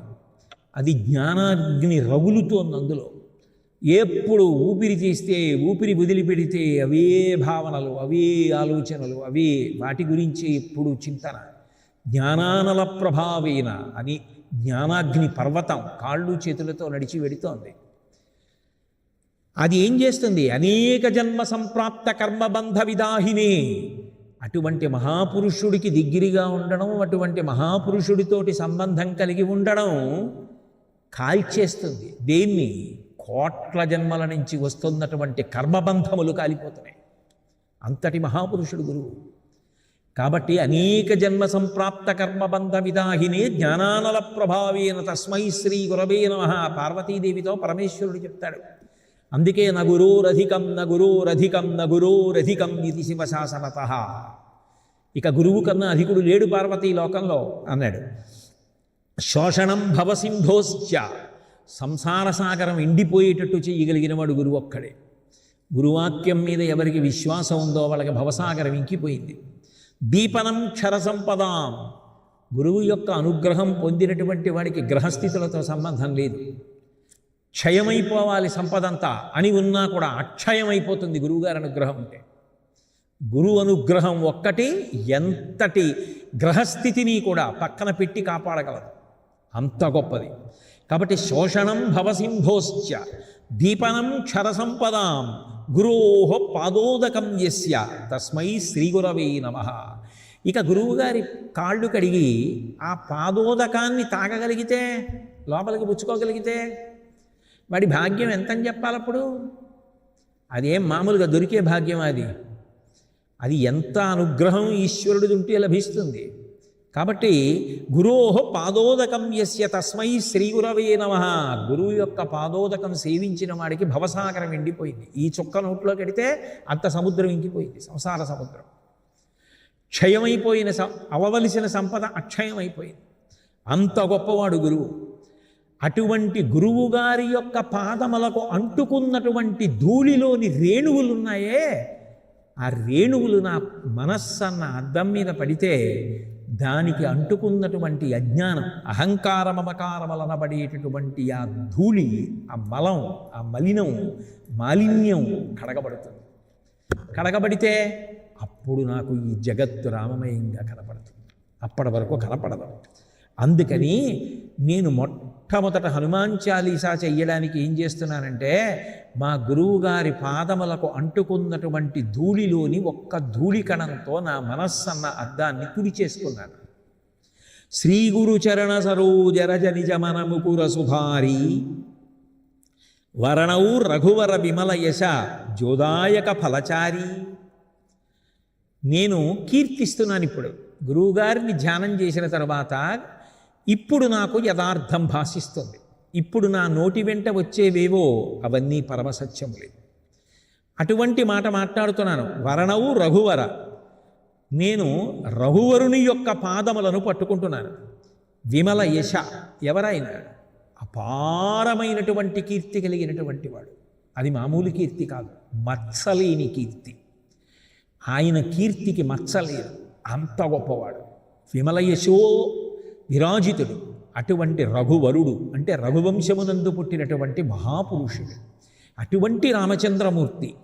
అది జ్ఞానాగ్ని రగులుతోంది అందులో. ఎప్పుడు ఊపిరి తీస్తే, ఊపిరి వదిలిపెడితే అవే భావనలు, అవే ఆలోచనలు, అవే వాటి గురించి ఎప్పుడు చింతన. జ్ఞానానల ప్రభావేన అని జ్ఞానాగ్ని పర్వతం కాళ్ళు చేతులతో నడిచి వెడుతోంది. అది ఏం చేస్తుంది? అనేక జన్మ సంప్రాప్త కర్మబంధ విదాహినే. అటువంటి మహాపురుషుడికి దగ్గరగా ఉండడం, అటువంటి మహాపురుషుడితోటి సంబంధం కలిగి ఉండడం కాల్చేస్తుంది. దేన్ని? కోట్ల జన్మల నుంచి వస్తున్నటువంటి కర్మబంధములు కాలిపోతున్నాయి. అంతటి మహాపురుషుడు గురువు. కాబట్టి అనేక జన్మ సంప్రాప్త కర్మబంధ విదాహినే జ్ఞానానల ప్రభావేన తస్మై శ్రీ గురవే నమః. పార్వతీదేవితో పరమేశ్వరుడు చెప్తాడు. అందుకే నగురోరధికం నగురోరధికం నగురోరధికం ఇది శివశాసనతః. ఇక గురువు కన్నా అధికుడు లేడు పార్వతీ లోకంలో అన్నాడు. శోషణం భవసింధోశ్చ. సంసార సాగరం ఎండిపోయేటట్టు చేయగలిగిన వాడు గురువు ఒక్కడే. గురువాక్యం మీద ఎవరికి విశ్వాసం ఉందో వాళ్ళకి భవసాగరం ఇంకిపోయింది. దీపనం క్షర సంపదాం. గురువు యొక్క అనుగ్రహం పొందినటువంటి వాడికి గ్రహస్థితులతో సంబంధం లేదు. క్షయమైపోవాలి సంపదంతా అని ఉన్నా కూడా అక్షయమైపోతుంది గురువుగారి అనుగ్రహం ఉంటే. గురువు అనుగ్రహం ఒక్కటి ఎంతటి గ్రహస్థితిని కూడా పక్కన పెట్టి కాపాడగలదు, అంత గొప్పది. కాబట్టి శోషణం భవసింధోశ్చ దీపనం క్షర సంపదాం గురోహ పాదోదకం యస్య తస్మై శ్రీగురవే నమః. ఇక గురువుగారి కాళ్ళు కడిగి ఆ పాదోదకాన్ని తాగగలిగితే, లోపలికి పుచ్చుకోగలిగితే వాడి భాగ్యం ఎంతని చెప్పాలప్పుడు? అదేం మామూలుగా దొరికే భాగ్యం అది. అది ఎంత అనుగ్రహం ఈశ్వరుడి ఉంటే లభిస్తుంది. కాబట్టి గురోహ పాదోదకం యస్య తస్మై శ్రీగురవే నమః. గురువు యొక్క పాదోదకం సేవించిన వాడికి భవసాగరం ఎండిపోయింది. ఈ చుక్క నోట్లో కడితే అంత సముద్రం ఇంకిపోయింది, సంసార సముద్రం. క్షయమైపోయిన అవవలసిన సంపద అక్షయమైపోయింది. అంత గొప్పవాడు గురువు. అటువంటి గురువుగారి యొక్క పాదములకు అంటుకున్నటువంటి ధూళిలోని రేణువులున్నాయే, ఆ రేణువులు నా మనస్సన్న అద్దం మీద పడితే దానికి అంటుకున్నటువంటి అజ్ఞానం, అహంకారమమకారమలనబడేటటువంటి ఆ ధూళి, ఆ మలం, ఆ మలినం, మాలిన్యం కడగబడుతుంది. కడగబడితే అప్పుడు నాకు ఈ జగత్తు రామమయంగా కనపడుతుంది. అప్పటి వరకు కనపడదు. అందుకని నేను మొట్టమొదట హనుమాన్ చాలీసా చెయ్యడానికి ఏం చేస్తున్నానంటే, మా గురువుగారి పాదములకు అంటుకున్నటువంటి ధూళిలోని ఒక్క ధూళి కణంతో నా మనస్సన్న అద్దాన్ని తుడి చేసుకున్నాను. శ్రీ గురు చరణ సరోజరజ నిజ మనముకుర సుధారి వరణౌ రఘువర విమల యశ జోదాయక ఫలచారి. నేను కీర్తిస్తున్నాను. ఇప్పుడు గురువుగారిని ధ్యానం చేసిన తర్వాత ఇప్పుడు నాకు యథార్థం భాషిస్తుంది. ఇప్పుడు నా నోటి వెంట వచ్చేవేవో అవన్నీ పరమసత్యములే. అటువంటి మాట మాట్లాడుతున్నాను. వరణవు రఘువర. నేను రఘువరుని యొక్క పాదములను పట్టుకుంటున్నాను. విమల యశ. ఎవరైనా అపారమైనటువంటి కీర్తి కలిగినటువంటి వాడు. అది మామూలు కీర్తి కాదు, మత్సలేని కీర్తి. ఆయన కీర్తికి మచ్చలేదు, అంత గొప్పవాడు. విమల యశో విరాజితుడు. అటువంటి రఘువరుడు అంటే రఘువంశమునందు పుట్టినటువంటి మహాపురుషుడు. అటువంటి రామచంద్రమూర్తి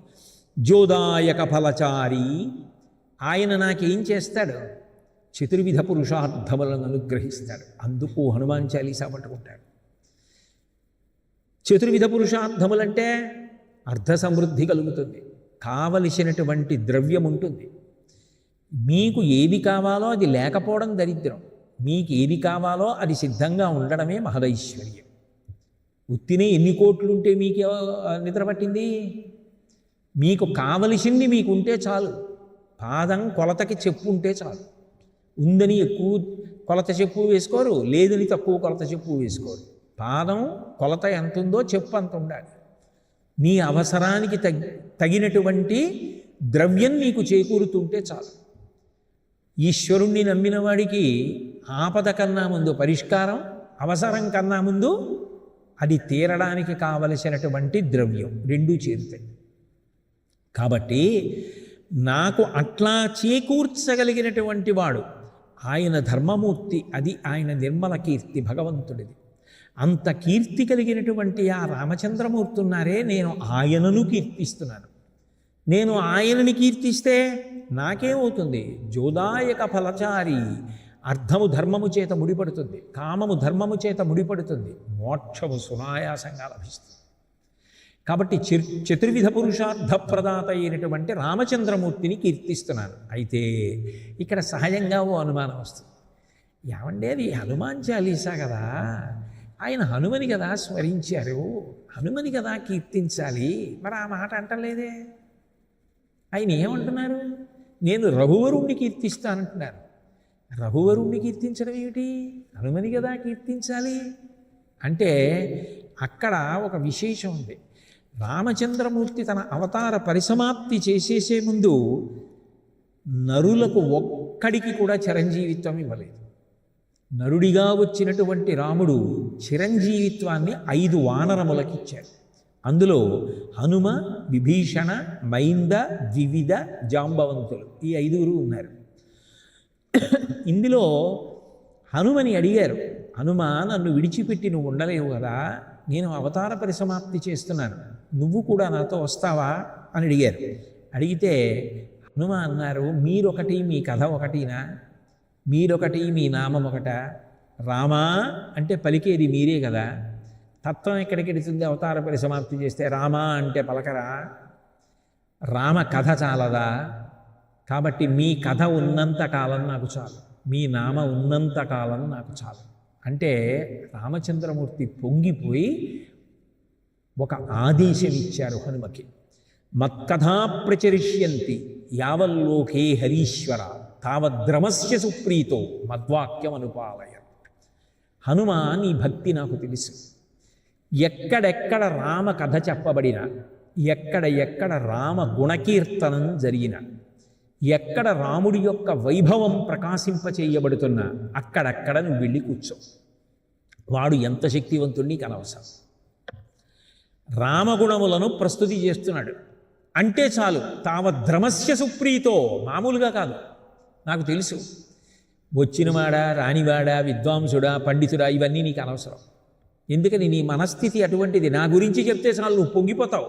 జోదాయక ఫలచారి. ఆయన నాకేం చేస్తాడు? చతుర్విధ పురుషార్థములను అనుగ్రహిస్తాడు. అందుకు హనుమాన్ చాలీసా పట్టుకుంటాడు. చతుర్విధ పురుషార్థములంటే అర్థ సమృద్ధి కలుగుతుంది, కావలసినటువంటి ద్రవ్యం ఉంటుంది. మీకు ఏది కావాలో అది లేకపోవడం దరిద్రం. మీకు ఏది కావాలో అది సిద్ధంగా ఉండడమే మహదైశ్వర్యం. ఉత్తినే ఎన్ని కోట్లుంటే మీకు నిద్ర పట్టింది? మీకు కావలసింది మీకుంటే చాలు. పాదం కొలతకి చెప్పు ఉంటే చాలు. ఉందని ఎక్కువ కొలత చెప్పు వేసుకోరు, లేదని తక్కువ కొలత చెప్పు వేసుకోరు. పాదం కొలత ఎంత ఉందో చెప్పు అంత ఉండాలి. నీ అవసరానికి తగినటువంటి ద్రవ్యం నీకు చేకూరుతుంటే చాలు. ఈశ్వరుణ్ణి నమ్మిన వాడికి ఆపద కన్నా ముందు పరిష్కారం, అవసరం కన్నా ముందు అది తీరడానికి కావలసినటువంటి ద్రవ్యం రెండూ చేరుతాయి. కాబట్టి నాకు అట్లా చేకూర్చగలిగినటువంటి వాడు ఆయన ధర్మమూర్తి, అది ఆయన నిర్మల కీర్తి భగవంతుడిది. అంత కీర్తి కలిగినటువంటి ఆ రామచంద్రమూర్తి ఉన్నారే, నేను ఆయనను కీర్తిస్తున్నాను. నేను ఆయనని కీర్తిస్తే నాకేమవుతుంది? జోదాయక ఫలచారి, అర్థము ధర్మము చేత ముడిపడుతుంది, కామము ధర్మము చేత ముడిపడుతుంది, మోక్షము సునాయాసంగా లభిస్తుంది. కాబట్టి చతుర్విధ పురుషార్థ ప్రదాత అయినటువంటి రామచంద్రమూర్తిని కీర్తిస్తున్నాను. అయితే ఇక్కడ సహజంగా ఓ అనుమానం వస్తుంది. ఏమంటే అది హనుమాన్ చాలీసా కదా, ఆయన హనుమని కదా స్మరించారు, హనుమని కదా కీర్తించాలి, మరి ఆ మాట అంటలేదే. ఆయన ఏమంటున్నారు? నేను రఘువరుణ్ణి కీర్తిస్తానంటున్నారు. రఘువరుణ్ణి కీర్తించడం ఏమిటి? హనుమని కదా కీర్తించాలి అంటే అక్కడ ఒక విశేషం ఉంది. రామచంద్రమూర్తి తన అవతార పరిసమాప్తి చేసేసే ముందు నరులకు ఒక్కడికి కూడా చిరంజీవిత్వం ఇవ్వలేదు. నరుడిగా వచ్చినటువంటి రాముడు చిరంజీవిత్వాన్ని 5 వానరములకు ఇచ్చాడు. అందులో హనుమ, విభీషణ, మైంద, ద్వివిధ, జాంబవంతులు ఈ 5 ఉన్నారు. ఇందులో హనుమని అడిగారు, హనుమ నన్ను విడిచిపెట్టి నువ్వు ఉండలేవు కదా, నేను అవతార పరిసమాప్తి చేస్తున్నాను, నువ్వు కూడా నాతో వస్తావా అని అడిగారు. అడిగితే హనుమ అన్నారు, మీరొకటి మీ కథ ఒకటినా, మీరొకటి మీ నామం ఒకట, రామా అంటే పలికేది మీరే కదా, తత్వం ఎక్కడికి వెళుతుంది అవతార పరిసమాప్తి చేస్తే? రామా అంటే పలకరా? రామ కథ చాలదా? కాబట్టి మీ కథ ఉన్నంత కాలం నాకు చాలు, మీ నామ ఉన్నంత కాలం నాకు చాలు అంటే రామచంద్రమూర్తి పొంగిపోయి ఒక ఆదేశం ఇచ్చారు హనుమకి. మత్కథా ప్రచరిష్యంతి యావల్లోకే హరీశ్వర తావద్రమస్య సుప్రీతో మద్వాక్యం అనుపాలయ. హనుమ నీ భక్తి నాకు తెలుసు, ఎక్కడెక్కడ రామ కథ చెప్పబడినా, ఎక్కడ రామ గుణకీర్తనం జరిగిన, ఎక్కడ రాముడి యొక్క వైభవం ప్రకాశింపచేయబడుతున్నా అక్కడక్కడ నువ్వు వెళ్ళి కూర్చో. వాడు ఎంత శక్తివంతుడు నీకు అనవసరం. రామగుణములను ప్రస్తుతి చేస్తున్నాడు అంటే చాలు, తావద్రమస్య సుప్రీతో, మామూలుగా కాదు. నాకు తెలుసు వచ్చినవాడా, రానివాడా, విద్వాంసుడా, పండితుడా, ఇవన్నీ నీకు అనవసరం. ఎందుకని నీ మనస్థితి అటువంటిది. నా గురించి చెప్తే చాలు నువ్వు పొంగిపోతావు.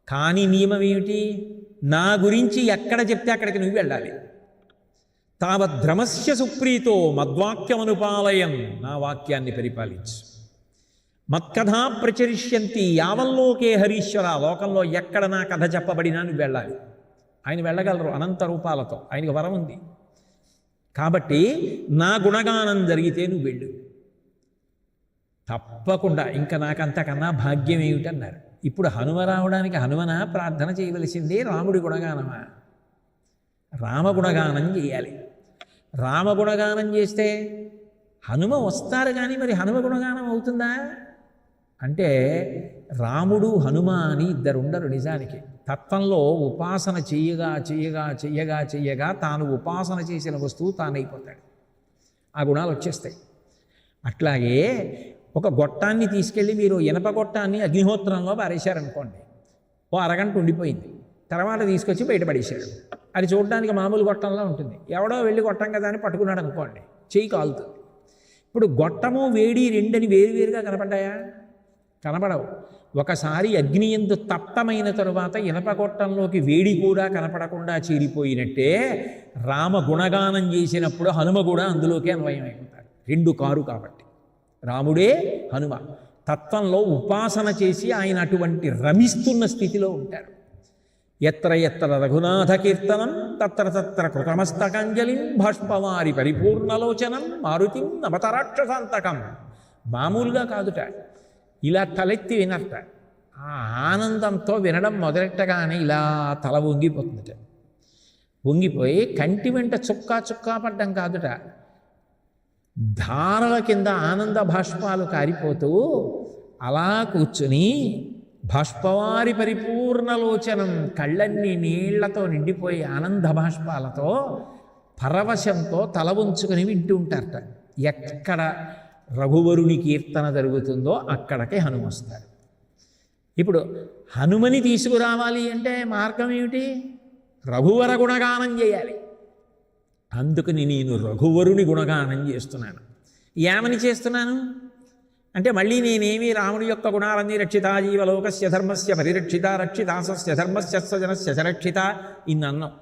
కానీ నియమం ఏమిటి? నా గురించి ఎక్కడ చెప్తే అక్కడికి నువ్వు వెళ్ళాలి. తావద్రమస్య సుప్రీతో మద్వాక్యమనుపాలయం, నా వాక్యాన్ని పరిపాలించు. మత్కథా ప్రచరిష్యంతి యావల్లోకే హరీశ్వర, లోకంలో ఎక్కడ నా కథ చెప్పబడినా నువ్వు వెళ్ళాలి. ఆయన వెళ్ళగలరు అనంత రూపాలతో, ఆయనకు వరం ఉంది. కాబట్టి నా గుణగానం జరిగితే నువ్వు వెళ్ళు తప్పకుండా. ఇంకా నాకంతకన్నా భాగ్యం ఏమిటన్నారు. ఇప్పుడు హనుమ రావడానికి హనుమన ప్రార్థన చేయవలసిందే, రాముడి గుణగానమా? రామగుణగానం చేయాలి. రామగుణగానం చేస్తే హనుమ వస్తారు కానీ మరి హనుమ గుణగానం అవుతుందా అంటే రాముడు హనుమ అని ఇద్దరు ఉండరు. నిజానికి తత్వంలో ఉపాసన చెయ్యగా తాను ఉపాసన చేసిన వస్తువు తానైపోతాడు. ఆ గుణాలు వచ్చేస్తాయి. అట్లాగే ఒక గొట్టాన్ని తీసుకెళ్ళి మీరు ఇనప గొట్టాన్ని అగ్నిహోత్రంలో పారేశారనుకోండి, ఓ అరగంట ఉండిపోయింది, తర్వాత తీసుకొచ్చి బయటపడేశాడు. అది చూడడానికి మామూలు గొట్టంలా ఉంటుంది. ఎవడో వెళ్ళి గొట్టం కదా అని పట్టుకున్నాడు అనుకోండి, చెయ్యి కాలుతుంది. ఇప్పుడు గొట్టము వేడి రెండని వేరువేరుగా కనపడ్డాయా? కనపడవు. ఒకసారి అగ్ని యందు తప్తమైన తరువాత ఇనప గొట్టంలోకి వేడి కూడా కనపడకుండా చేరిపోయినట్టే రామ గుణగానం చేసినప్పుడు హనుమ కూడా అందులోకి అన్వయమైపోతాడు. 2 కారు కాబట్టి రాముడే హనుమ. తత్వంలో ఉపాసన చేసి ఆయన అటువంటి రమిస్తున్న స్థితిలో ఉంటారు. ఎత్ర ఎత్ర రఘునాథ కీర్తనం తత్ర తత్ర కృతమస్తకంజలిం భాష్పవారి పరిపూర్ణలోచనం మారుతిం నవతరాక్షసాంతకం. మామూలుగా కాదుట, ఇలా తలెత్తి వినట. ఆ ఆనందంతో వినడం మొదలెట్టగానే ఇలా తల వంగిపోతుందట. వంగిపోయి కంటి వెంట చుక్కా పడ్డం కాదుట, ధారల కింద ఆనంద భాష్పాలు కారిపోతూ అలా కూర్చుని బాష్పవారి పరిపూర్ణలోచనం, కళ్ళన్నీ నీళ్లతో నిండిపోయి ఆనంద బాష్పాలతో పరవశంతో తల ఉంచుకొని వింటూ ఉంటారట. ఎక్కడ రఘువరుని కీర్తన జరుగుతుందో అక్కడికి హనుమ వస్తారు. ఇప్పుడు హనుమని తీసుకురావాలి అంటే మార్గం ఏమిటి? రఘువర గుణగానం చేయాలి. అందుకని నేను రఘువరుని గుణగానం చేస్తున్నాను. ఏమని చేస్తున్నాను అంటే, మళ్ళీ నేనేమి రాముడి యొక్క గుణాలన్నీ రక్షిత జీవలోకస్య ధర్మస్య పరిరక్షిత రక్షితాసస్య ధర్మస్య జనస్య రక్షిత ఇన్నన్నం.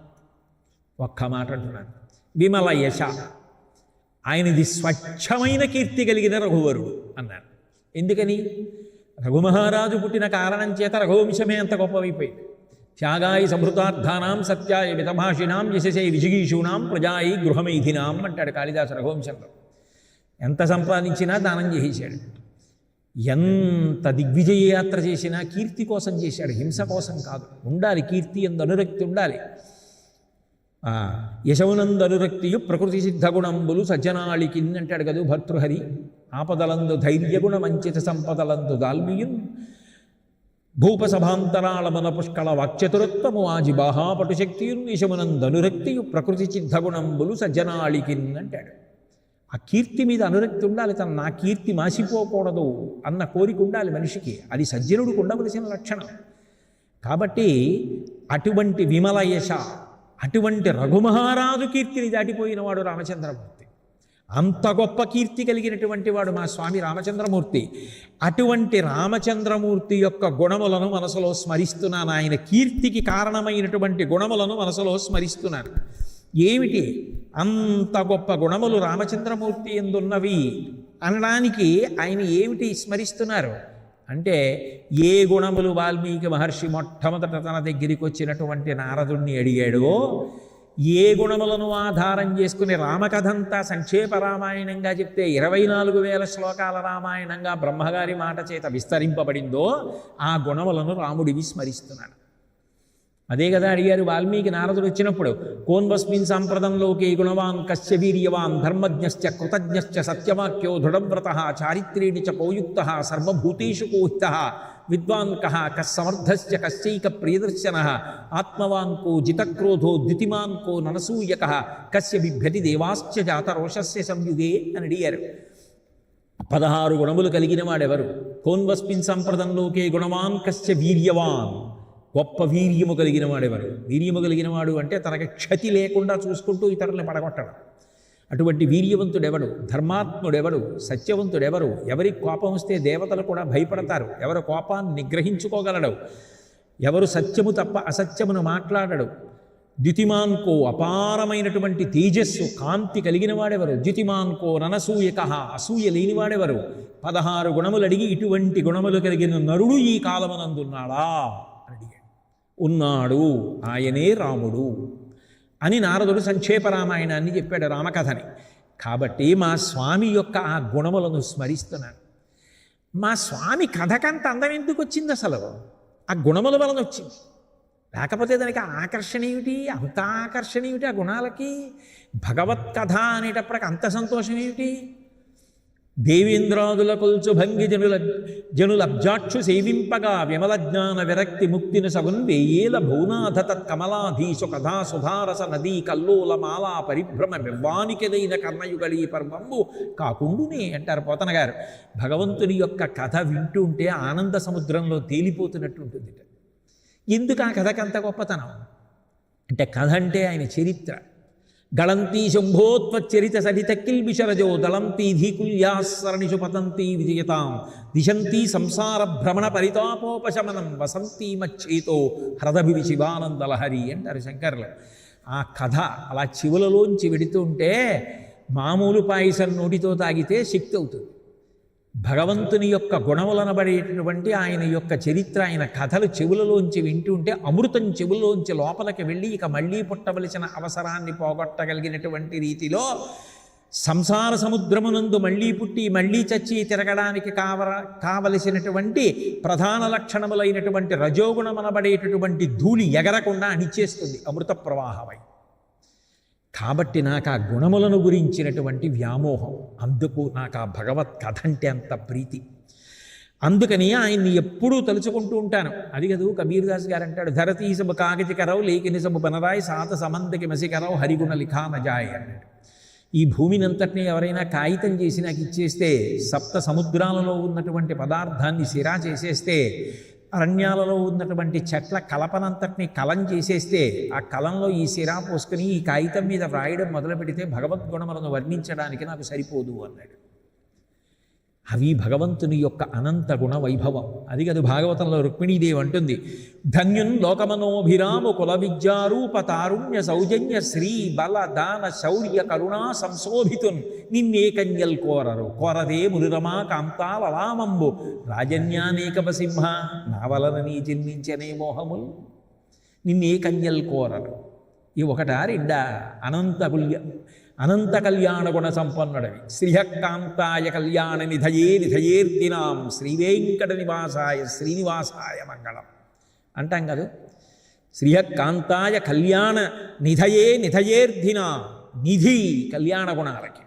ఒక్క మాట అంటున్నాను, విమల యశ, ఆయనది స్వచ్ఛమైన కీర్తి కలిగిన రఘువరుడు అన్నారు. ఎందుకని? రఘుమహారాజు పుట్టిన కారణం చేత రఘువంశమే అంత గొప్పవైపోయింది. త్యాగాయి సంభృతార్థానాం సత్యాయ మితభాషిణాం యశసై విజిగీషూణాం ప్రజాయి గృహమైధినాం అంటాడు కాళిదాసు రఘువంశంలో. ఎంత సంపాదించినా దానం చేసేశాడు. ఎంత దిగ్విజయ యాత్ర చేసినా కీర్తి కోసం చేశాడు, హింస కోసం కాదు. ఉండాలి కీర్తి ఎందు అనురక్తి ఉండాలి. యశవునందు అనురక్తియు ప్రకృతి సిద్ధగుణంబులు సజ్జనాళికిన్ అంటాడు కదా భర్తృహరి. ఆపదలందు ధైర్యగుణ మంచిత సంపదలందు దాల్మియున్ భూపసభాంతరాళమన పుష్కళ వాక్చతురత్వము ఆజిబాహా పటుశక్తియున్ యశమునందు అనురక్తియు ప్రకృతి సిద్ధగుణంబులు సజ్జనాళికిన్ అంటాడు. ఆ కీర్తి మీద అనురక్తి ఉండాలి. నా కీర్తి మాసిపోకూడదు అన్న కోరిక ఉండాలి మనిషికి. అది సజ్జనుడికి ఉండవలసిన లక్షణం. కాబట్టి అటువంటి విమల యశ, అటువంటి రఘుమహారాజు కీర్తిని దాటిపోయినవాడు రామచంద్రమూర్తి. అంత గొప్ప కీర్తి కలిగినటువంటి వాడు మా స్వామి రామచంద్రమూర్తి. అటువంటి రామచంద్రమూర్తి యొక్క గుణములను మనసులో స్మరిస్తున్నాను. ఆయన కీర్తికి కారణమైనటువంటి గుణములను మనసులో స్మరిస్తున్నాను. ఏమిటి అంత గొప్ప గుణములు రామచంద్రమూర్తి ఎందున్నవి అనడానికి ఆయన ఏమిటి స్మరిస్తున్నారు అంటే, ఏ గుణములు వాల్మీకి మహర్షి మొట్టమొదట తన దగ్గరికి వచ్చినటువంటి నారదుణ్ణి అడిగాడో, ఏ గుణములను ఆధారం చేసుకుని రామకథంతా సంక్షేప రామాయణంగా చెప్తే 24,000 శ్లోకాల రామాయణంగా బ్రహ్మగారి మాట చేత విస్తరింపబడిందో ఆ గుణములను రాముడివి స్మరిస్తున్నాడు. అదే కదా అడిగారు వాల్మీకి నారదుడు వచ్చినప్పుడు, కోన్వస్మిన్ సాంప్రదంలోకే గుణవాన్ కస్య వీర్యవాన్ ధర్మజ్ఞశ్చ కృతజ్ఞశ్చ సత్యవాక్యో దృఢవ్రతః చారిత్రేణి చ కోయుక్తః సర్వభూతేషు కోహితః విద్వాన్ కః కస్సమర్థశ్చ కశ్చైక ప్రియదర్శనః ఆత్మవాన్ కో జితక్రోధో ద్యుతిమాన్ కో ననసూయకః కస్య బిభ్యతి దేవాశ్చ జాతరోషస్య సంయుగే అని అడిగారు. 16 గుణములు కలిగిన వాడెవరు? కోన్వస్మిన్ సంప్రదంలోకే గుణవాన్ కస్య వీర్యవాన్, గొప్ప వీర్యము కలిగిన వాడెవరు? వీర్యము కలిగిన వాడు అంటే తనకి క్షతి లేకుండా చూసుకుంటూ ఇతరులను పడగొట్టడం. అటువంటి వీర్యవంతుడెవడు? ధర్మాత్ముడెవడు? సత్యవంతుడెవరు? ఎవరికి కోపం వస్తే దేవతలు కూడా భయపడతారు. ఎవరు కోపాన్ని నిగ్రహించుకోగలడు? ఎవరు సత్యము తప్ప అసత్యమును మాట్లాడడు? ద్యుతిమాన్కో, అపారమైనటువంటి తేజస్సు కాంతి కలిగిన వాడెవరు? ద్యుతిమాన్కో ననసూయక, అసూయ లేనివాడెవరు? 16 గుణములు అడిగి ఇటువంటి గుణములు కలిగిన నరుడు ఈ కాలమునందున్నాడా అని అడిగాడు. ఉన్నాడు, ఆయనే రాముడు అని నారదుడు సంక్షేప రామాయణాన్ని చెప్పాడు, రామకథని. కాబట్టి మా స్వామి యొక్క ఆ గుణములను స్మరిస్తున్నాను. మా స్వామి కథకంత అందం ఎందుకు వచ్చింది? అసలు ఆ గుణముల వలన వచ్చింది. లేకపోతే దానికి ఆకర్షణ ఏమిటి? అంత ఆకర్షణ ఏమిటి ఆ గుణాలకి? భగవత్ కథ అనేటప్పటికి అంత సంతోషం ఏమిటి? దేవేంద్రాదుల కొల్చు భంగి జనులబ్జాక్షు సేవింపగా విమల జ్ఞాన విరక్తి ముక్తిని సగున్ వేయేల భౌనాథ తత్కమలాధీశు కథా సుధారస నదీ కల్లోల మాలా పరిభ్రమ వివ్వానికెదైన కర్ణయుగళీ పర్వంబు కాకుండునే అంటారు పోతన గారు. భగవంతుని యొక్క కథ వింటూ ఉంటే ఆనంద సముద్రంలో తేలిపోతున్నట్టు ఉంటుంది. ఎందుకు ఆ కథకంత గొప్పతనం అంటే, కథ అంటే ఆయన చరిత్ర. గళంతీ శంభోత్వచ్చరిత సరిత కిల్బిషరజో దళంతీ ధీకుల్యాసరణిషు పతంతీ విజయతాం దిశంతీ సంసార భ్రమణ పరితాపోపశమనం వసంతీ మచ్చేతో హ్రదభివి శివానందలహరి అంటారు శంకర్లు. ఆ కథ అలా చెవులలోంచి వెడుతుంటే మామూలు పాయసం నోటితో తాగితే శక్తి అవుతుంది. భగవంతుని యొక్క గుణములనబడేటటువంటి ఆయన యొక్క చరిత్ర, ఆయన కథలు చెవులలోంచి వింటుంటే అమృతం చెవులలోంచి లోపలికి వెళ్ళి ఇక మళ్ళీ పుట్టవలసిన అవసరాన్ని పోగొట్టగలిగినటువంటి రీతిలో సంసార సముద్రమునందు మళ్ళీ పుట్టి మళ్ళీ చచ్చి తిరగడానికి కావలసినటువంటి ప్రధాన లక్షణములైనటువంటి రజోగుణమనబడేటటువంటి ధూళి ఎగరకుండా అణిచేస్తుంది అమృత ప్రవాహమై. కాబట్టి నాకు ఆ గుణములను గురించినటువంటి వ్యామోహం, అందుకు నాకు ఆ భగవత్ కథ అంటే అంత ప్రీతి. అందుకని ఆయన్ని ఎప్పుడూ తలుచుకుంటూ ఉంటాను. అది కదూ కబీర్దాస్ గారు అంటాడు, ధరతీ సబు కాగజి కరవు లేకిని సబు బనరాయి సాత సమందకి మసికరవు హరిగుణ లిఖా నజాయ్ అన్నాడు. ఈ భూమిని అంతటినీ ఎవరైనా కాగితం చేసి నాకు ఇచ్చేస్తే, సప్త సముద్రాలలో ఉన్నటువంటి పదార్థాన్ని సిరా చేసేస్తే, అరణ్యాలలో ఉన్నటువంటి చెట్ల కలపనంతటినీ కలం చేసేస్తే, ఆ కలంలో ఈ సిరా పోసుకుని ఈ కాగితం మీద వ్రాయడం మొదలు పెడితే భగవద్గుణములను వర్ణించడానికి నాకు సరిపోదు అన్నాడు. అవి భగవంతుని యొక్క అనంత గుణ వైభవం. అది కాదు భాగవతంలో రుక్మిణీదేవి అంటుంది, ధన్యున్ లోకమనోభిరాము కుల విద్యారూప తారుణ్య సౌజన్య శ్రీ బల దాన శౌర్య కరుణా సంశోభితున్ నిన్నే కన్యల్ కోరరు కోరదే మునిరమా కాంతాలలామంబు రాజన్యానేకవ సింహ నా వలన నీ జన్మించనే మోహముల్ నిన్నే కన్యల్ కోరరు. ఈ ఒకటా రెండా? అనంత కళ్యాణ గుణ సంపన్నుడవి శ్రీహకాంతాయ కళ్యాణ నిధయే నిధయేర్దినాం శ్రీవేంకట నివాసాయ శ్రీనివాసాయ మంగళం అంటాం కదా. శ్రీహకాంతాయ కళ్యాణ నిధయే నిధయేర్దినా, నిధి కళ్యాణ గుణాలకి.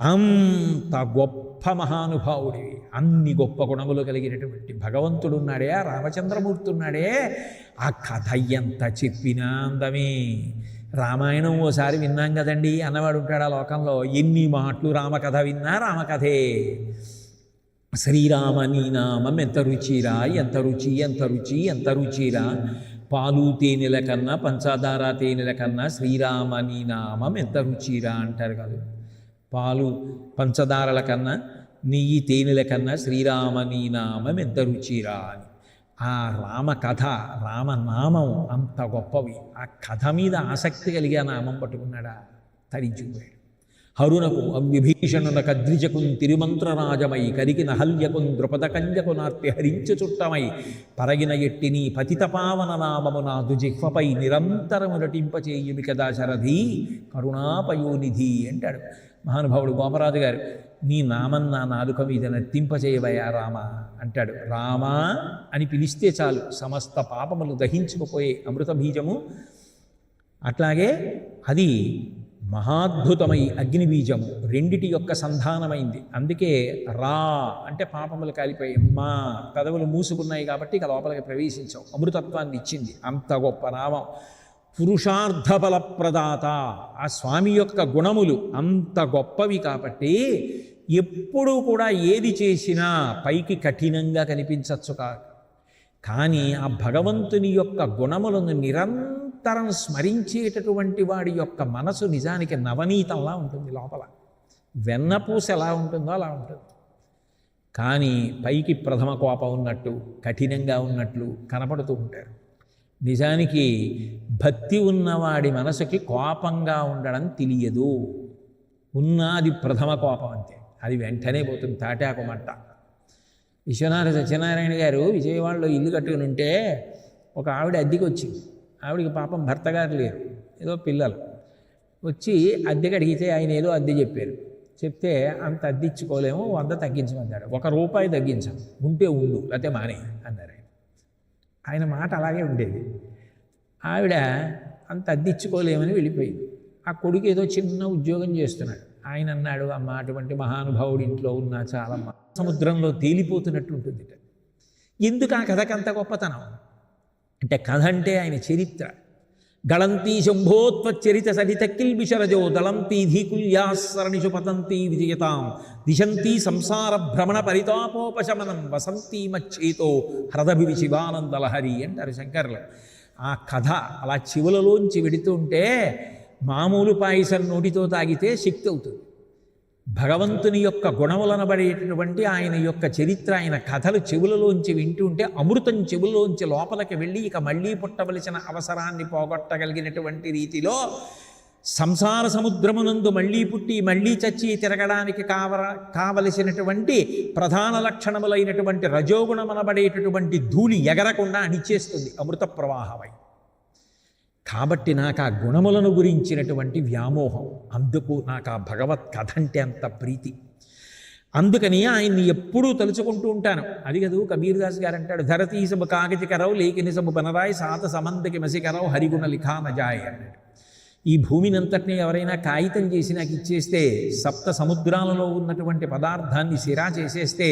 అంత గొప్ప మహానుభావుడివి, అన్ని గొప్ప గుణములు కలిగినటువంటి భగవంతుడున్నాడే, ఆ రామచంద్రమూర్తి ఉన్నాడే, ఆ కథ ఎంత చెప్పినా అందమే. రామాయణం ఓసారి విన్నాం కదండి అన్నవాడు ఉంటాడు ఆ లోకంలో. ఎన్ని మాటలు రామకథ విన్నా రామకథే. శ్రీరామ నీ నామం ఎంత రుచిరా, ఎంత రుచి ఎంత రుచి ఎంత రుచిరా, పాలు తేనెల కన్నా పంచదార తేనెల కన్నా శ్రీరామ నీ నామం ఎంత రుచిరా అంటారు కాదు. పాలు పంచదారల కన్నా నెయ్యి తేనెల కన్నా శ్రీరామ నీ నామం ఎంత రుచిరా అని. ఆ రామ కథ, రామనామం అంత గొప్పవి. ఆ కథ మీద ఆసక్తి కలిగి ఆ నామం పట్టుకున్నాడా, తరించిపోయాడు. హరునకు విభీషణునకు అద్రిజకున్ తిరుమంత్రరాజమై కరికి నహల్యకున్ ద్రుపద కంజకు నార్తి హరించు చుట్టమై పరగిన ఎట్టిని పతిత పావన నామము నాదు జిహ్వపై నిరంతరము నటింపచేయుమి కదా శరధి కరుణాపయోనిధి అంటాడు మహానుభావుడు గోపరాజు గారు. నీ నామం నా నాలుక మీద నర్తింపచేయవయా రామ అంటాడు. రామా అని పిలిస్తే చాలు సమస్త పాపములు దహించుకుపోయే అమృత బీజము. అట్లాగే అది మహాద్భుతమై అగ్నిబీజము రెండిటి యొక్క సంధానమైంది. అందుకే రా అంటే పాపములు కాలిపోయి, మా పెదవులు మూసుకున్నాయి కాబట్టి ఇక లోపలికి ప్రవేశించావు, అమృతత్వాన్ని ఇచ్చింది. అంత గొప్ప నామం. పురుషార్థఫల ప్రదాత, ఆ స్వామి యొక్క గుణములు అంత గొప్పవి కాబట్టి ఎప్పుడూ కూడా ఏది చేసినా పైకి కఠినంగా కనిపించచ్చు కాదు, కానీ ఆ భగవంతుని యొక్క గుణములను నిరంతరం స్మరించేటటువంటి వాడి యొక్క మనసు నిజానికి నవనీతంలా ఉంటుంది. లోపల వెన్నపూస ఎలా ఉంటుందో అలా ఉంటుంది. కానీ పైకి ప్రథమ కోపం ఉన్నట్టు కఠినంగా ఉన్నట్లు కనపడుతూ ఉంటారు. నిజానికి భక్తి ఉన్నవాడి మనసుకి కోపంగా ఉండడం తెలియదు. ఉన్నది ప్రథమ కోపం అంతే, అది వెంటనే పోతుంది తాటాకు మంట. విశ్వనాథ సత్యనారాయణ గారు విజయవాడలో ఇల్లు కట్టుకుని ఉంటే ఒక ఆవిడ అద్దెకి వచ్చింది. ఆవిడికి పాపం భర్త గారు లేరు, ఏదో పిల్లలు. వచ్చి అద్దెకి అడిగితే ఆయన ఏదో అద్దె చెప్పారు. చెప్తే అంత అద్దె ఇచ్చుకోలేము, 100 తగ్గించమన్నాడు. ₹1 తగ్గించాం, ఉంటే ఉండు లేకపోతే మానే అన్నారు. ఆయన మాట అలాగే ఉండేది. ఆవిడ అంత అద్దిచ్చుకోలేమని వెళ్ళిపోయింది. ఆ కొడుకు ఏదో చిన్న ఉద్యోగం చేస్తున్నాడు. ఆయన అన్నాడు, అమ్మ అటువంటి మహానుభావుడి ఇంట్లో ఉన్న చాలా సముద్రంలో తేలిపోతున్నట్టు ఉంటుంది. ఎందుకు ఆ కథకంత గొప్పతనం అంటే, కథ అంటే ఆయన చరిత్ర. గళంతీ శంభోత్వచ్చరిత సరిత కిల్బిషరజో దళంతీ ధీకుల్యాసరణిషు పతంతీ విజయతాం దిశంతీ సంసార భ్రమణ పరితాపోపశమనం వసంతీ మచ్చేతో హ్రదభివి శివానందలహరి అంటారు శంకర్లు. ఆ కథ అలా చెవులలోంచి వెడుతూ ఉంటే మామూలు పాయసం నోటితో తాగితే శక్తి అవుతుంది. భగవంతుని యొక్క గుణములనబడేటటువంటి ఆయన యొక్క చరిత్ర, ఆయన కథలు చెవులలోంచి వింటూ ఉంటే అమృతం చెవుల్లోంచి లోపలికి వెళ్ళి ఇక మళ్ళీ పుట్టవలసిన అవసరాన్ని పోగొట్టగలిగినటువంటి రీతిలో సంసార సముద్రమునందు మళ్ళీ పుట్టి మళ్ళీ చచ్చి తిరగడానికి కావలసినటువంటి ప్రధాన లక్షణములైనటువంటి రజోగుణమనబడేటటువంటి ధూళి ఎగరకుండా అణిచేస్తుంది అమృత ప్రవాహమై. కాబట్టి నాకు ఆ గుణములను గురించినటువంటి వ్యామోహం, అందుకు నాకు ఆ భగవత్ కథ అంటే అంత ప్రీతి. అందుకని ఆయన్ని ఎప్పుడూ తలుచుకుంటూ ఉంటాను. అది కదూ కబీర్దాస్ గారు అంటాడు, ధరతీ సబు కాగజి కరవు లేకిని సబు బనరాయి సాత సమందకి మసికరవు హరిగుణ లిఖా నజాయ్ అన్నాడు. ఈ భూమినంతటినీ ఎవరైనా కాగితం చేసి నాకు ఇచ్చేస్తే, సప్త సముద్రాలలో ఉన్నటువంటి పదార్థాన్ని సిరా చేసేస్తే,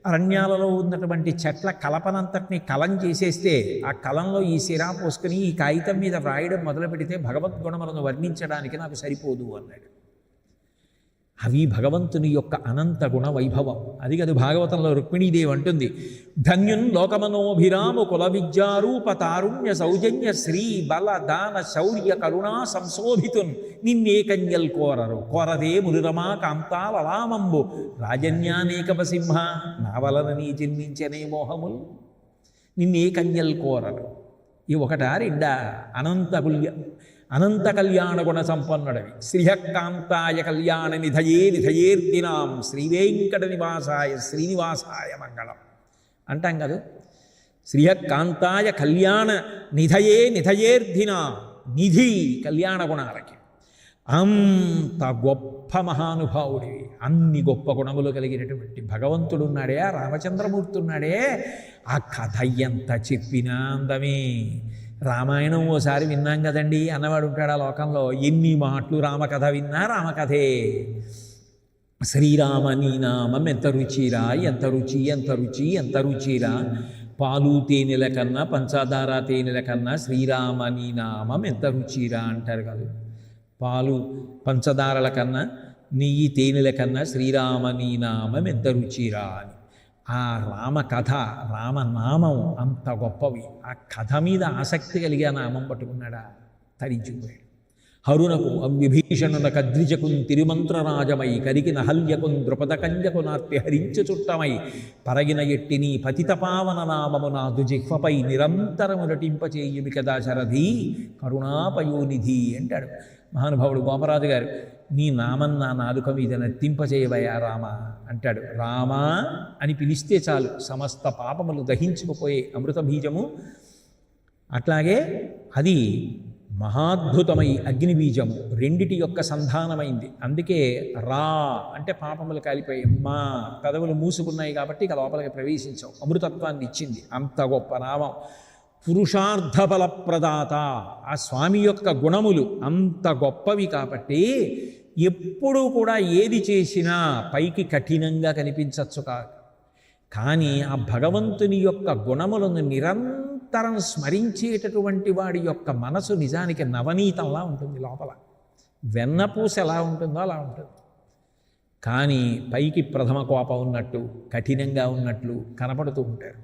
అరణ్యాలలో ఉన్నటువంటి చెట్ల కలపనంతటినీ కలం చేసేస్తే, ఆ కలంలో ఈ సిరా పోసుకుని ఈ కాగితం మీద వ్రాయడం మొదలు పెడితే భగవద్గుణములను వర్ణించడానికి నాకు సరిపోదు అన్నాడు. అవి భగవంతుని యొక్క అనంత గుణ వైభవం. అది కాదు భాగవతంలో రుక్మిణీదేవి అంటుంది, ధన్యున్ లోకమనోభిరాము కుల విద్యారూప తారుణ్య సౌజన్య శ్రీ బల దాన శౌర్య కరుణా సంశోభితున్ నిన్నే కన్యల్ కోరరు కోరదే మురురమా కాంతాలలామంబు రాజన్యానేకవ సింహ నా వలన నీ జన్మించనే మోహములు నిన్నే కన్యల్ కోరరు. ఈ ఒకటా రెండా? అనంత కళ్యాణ గుణ సంపన్నుడవి శ్రీహకాంతాయ కళ్యాణ నిధయే నిధయేర్దినాం శ్రీవేంకట నివాసాయ శ్రీనివాసాయ మంగళం అంటాం కదా. శ్రీహకాంతాయ కళ్యాణ నిధయే నిధయేర్దినా, నిధి కళ్యాణ గుణాలకి. అంత గొప్ప మహానుభావుడివి, అన్ని గొప్ప గుణములు కలిగినటువంటి భగవంతుడు ఉన్నాడే, ఆ రామచంద్రమూర్తి ఉన్నాడే, ఆ కథ ఎంత చెప్పినా అందమే. రామాయణం ఓసారి విన్నాం కదండి అన్నవాడు ఉంటాడు ఆ లోకంలో. ఎన్ని మాటలు రామకథ విన్నా రామకథే. శ్రీరామ నీ నామం ఎంత రుచిరా, ఎంత రుచి ఎంత రుచి ఎంత రుచిరా, పాలు తేనెల కన్నా పంచదార తేనెల కన్నా శ్రీరామ నీ నామం ఎంత రుచిరా అంటారు కాదు. పాలు పంచదారల కన్నా నెయ్యి తేనెల కన్నా శ్రీరామ నీ నామం ఎంత రుచిరా అని. ఆ రామకథ రామనామం అంత గొప్పవి. ఆ కథ మీద ఆసక్తి కలిగి ఆ నామం పట్టుకున్నాడా, తరించిపోయాడు. హరునకు విభీషణున కద్రిజకున్ తిరుమంత్రరాజమై కరిగిన హల్యకున్ ద్రుపదకంజకు నార్తి హరించు చుట్టమై పరగిన ఎట్టిని పతిత పావన నామము నాదు జిహ్వపై నిరంతరము నటింపచేయుమి కదా శరధి కరుణాపయోనిధి అంటాడు మహానుభావుడు గోపరాజు గారు. నీ నామం నా నాలుక మీద నర్తింపచేయవయా రామ అంటాడు. రామా అని పిలిస్తే చాలు సమస్త పాపములు దహించుకుపోయే అమృత బీజము. అట్లాగే అది మహాద్భుతమై అగ్ని బీజము రెండిటి యొక్క సంధానమైంది. అందుకే రా అంటే పాపములు కాలిపోయి, మా పెదవులు మూసుకున్నాయి కాబట్టి ఇక లోపలికి ప్రవేశించవు, అమృతత్వాన్ని ఇచ్చింది. అంత గొప్ప నామం. పురుషార్థ బలప్రదాత, ఆ స్వామి యొక్క గుణములు అంత గొప్పవి కాబట్టి ఎప్పుడూ కూడా ఏది చేసినా పైకి కఠినంగా కనిపించవచ్చు కాదు, కానీ ఆ భగవంతుని యొక్క గుణములను నిరంతరం స్మరించేటటువంటి వాడి యొక్క మనసు నిజానికి నవనీతంలా ఉంటుంది. లోపల వెన్నపూస ఎలా ఉంటుందో అలా ఉంటుంది. కానీ పైకి ప్రథమ కోపం ఉన్నట్టు కఠినంగా ఉన్నట్లు కనపడుతూ ఉంటారు.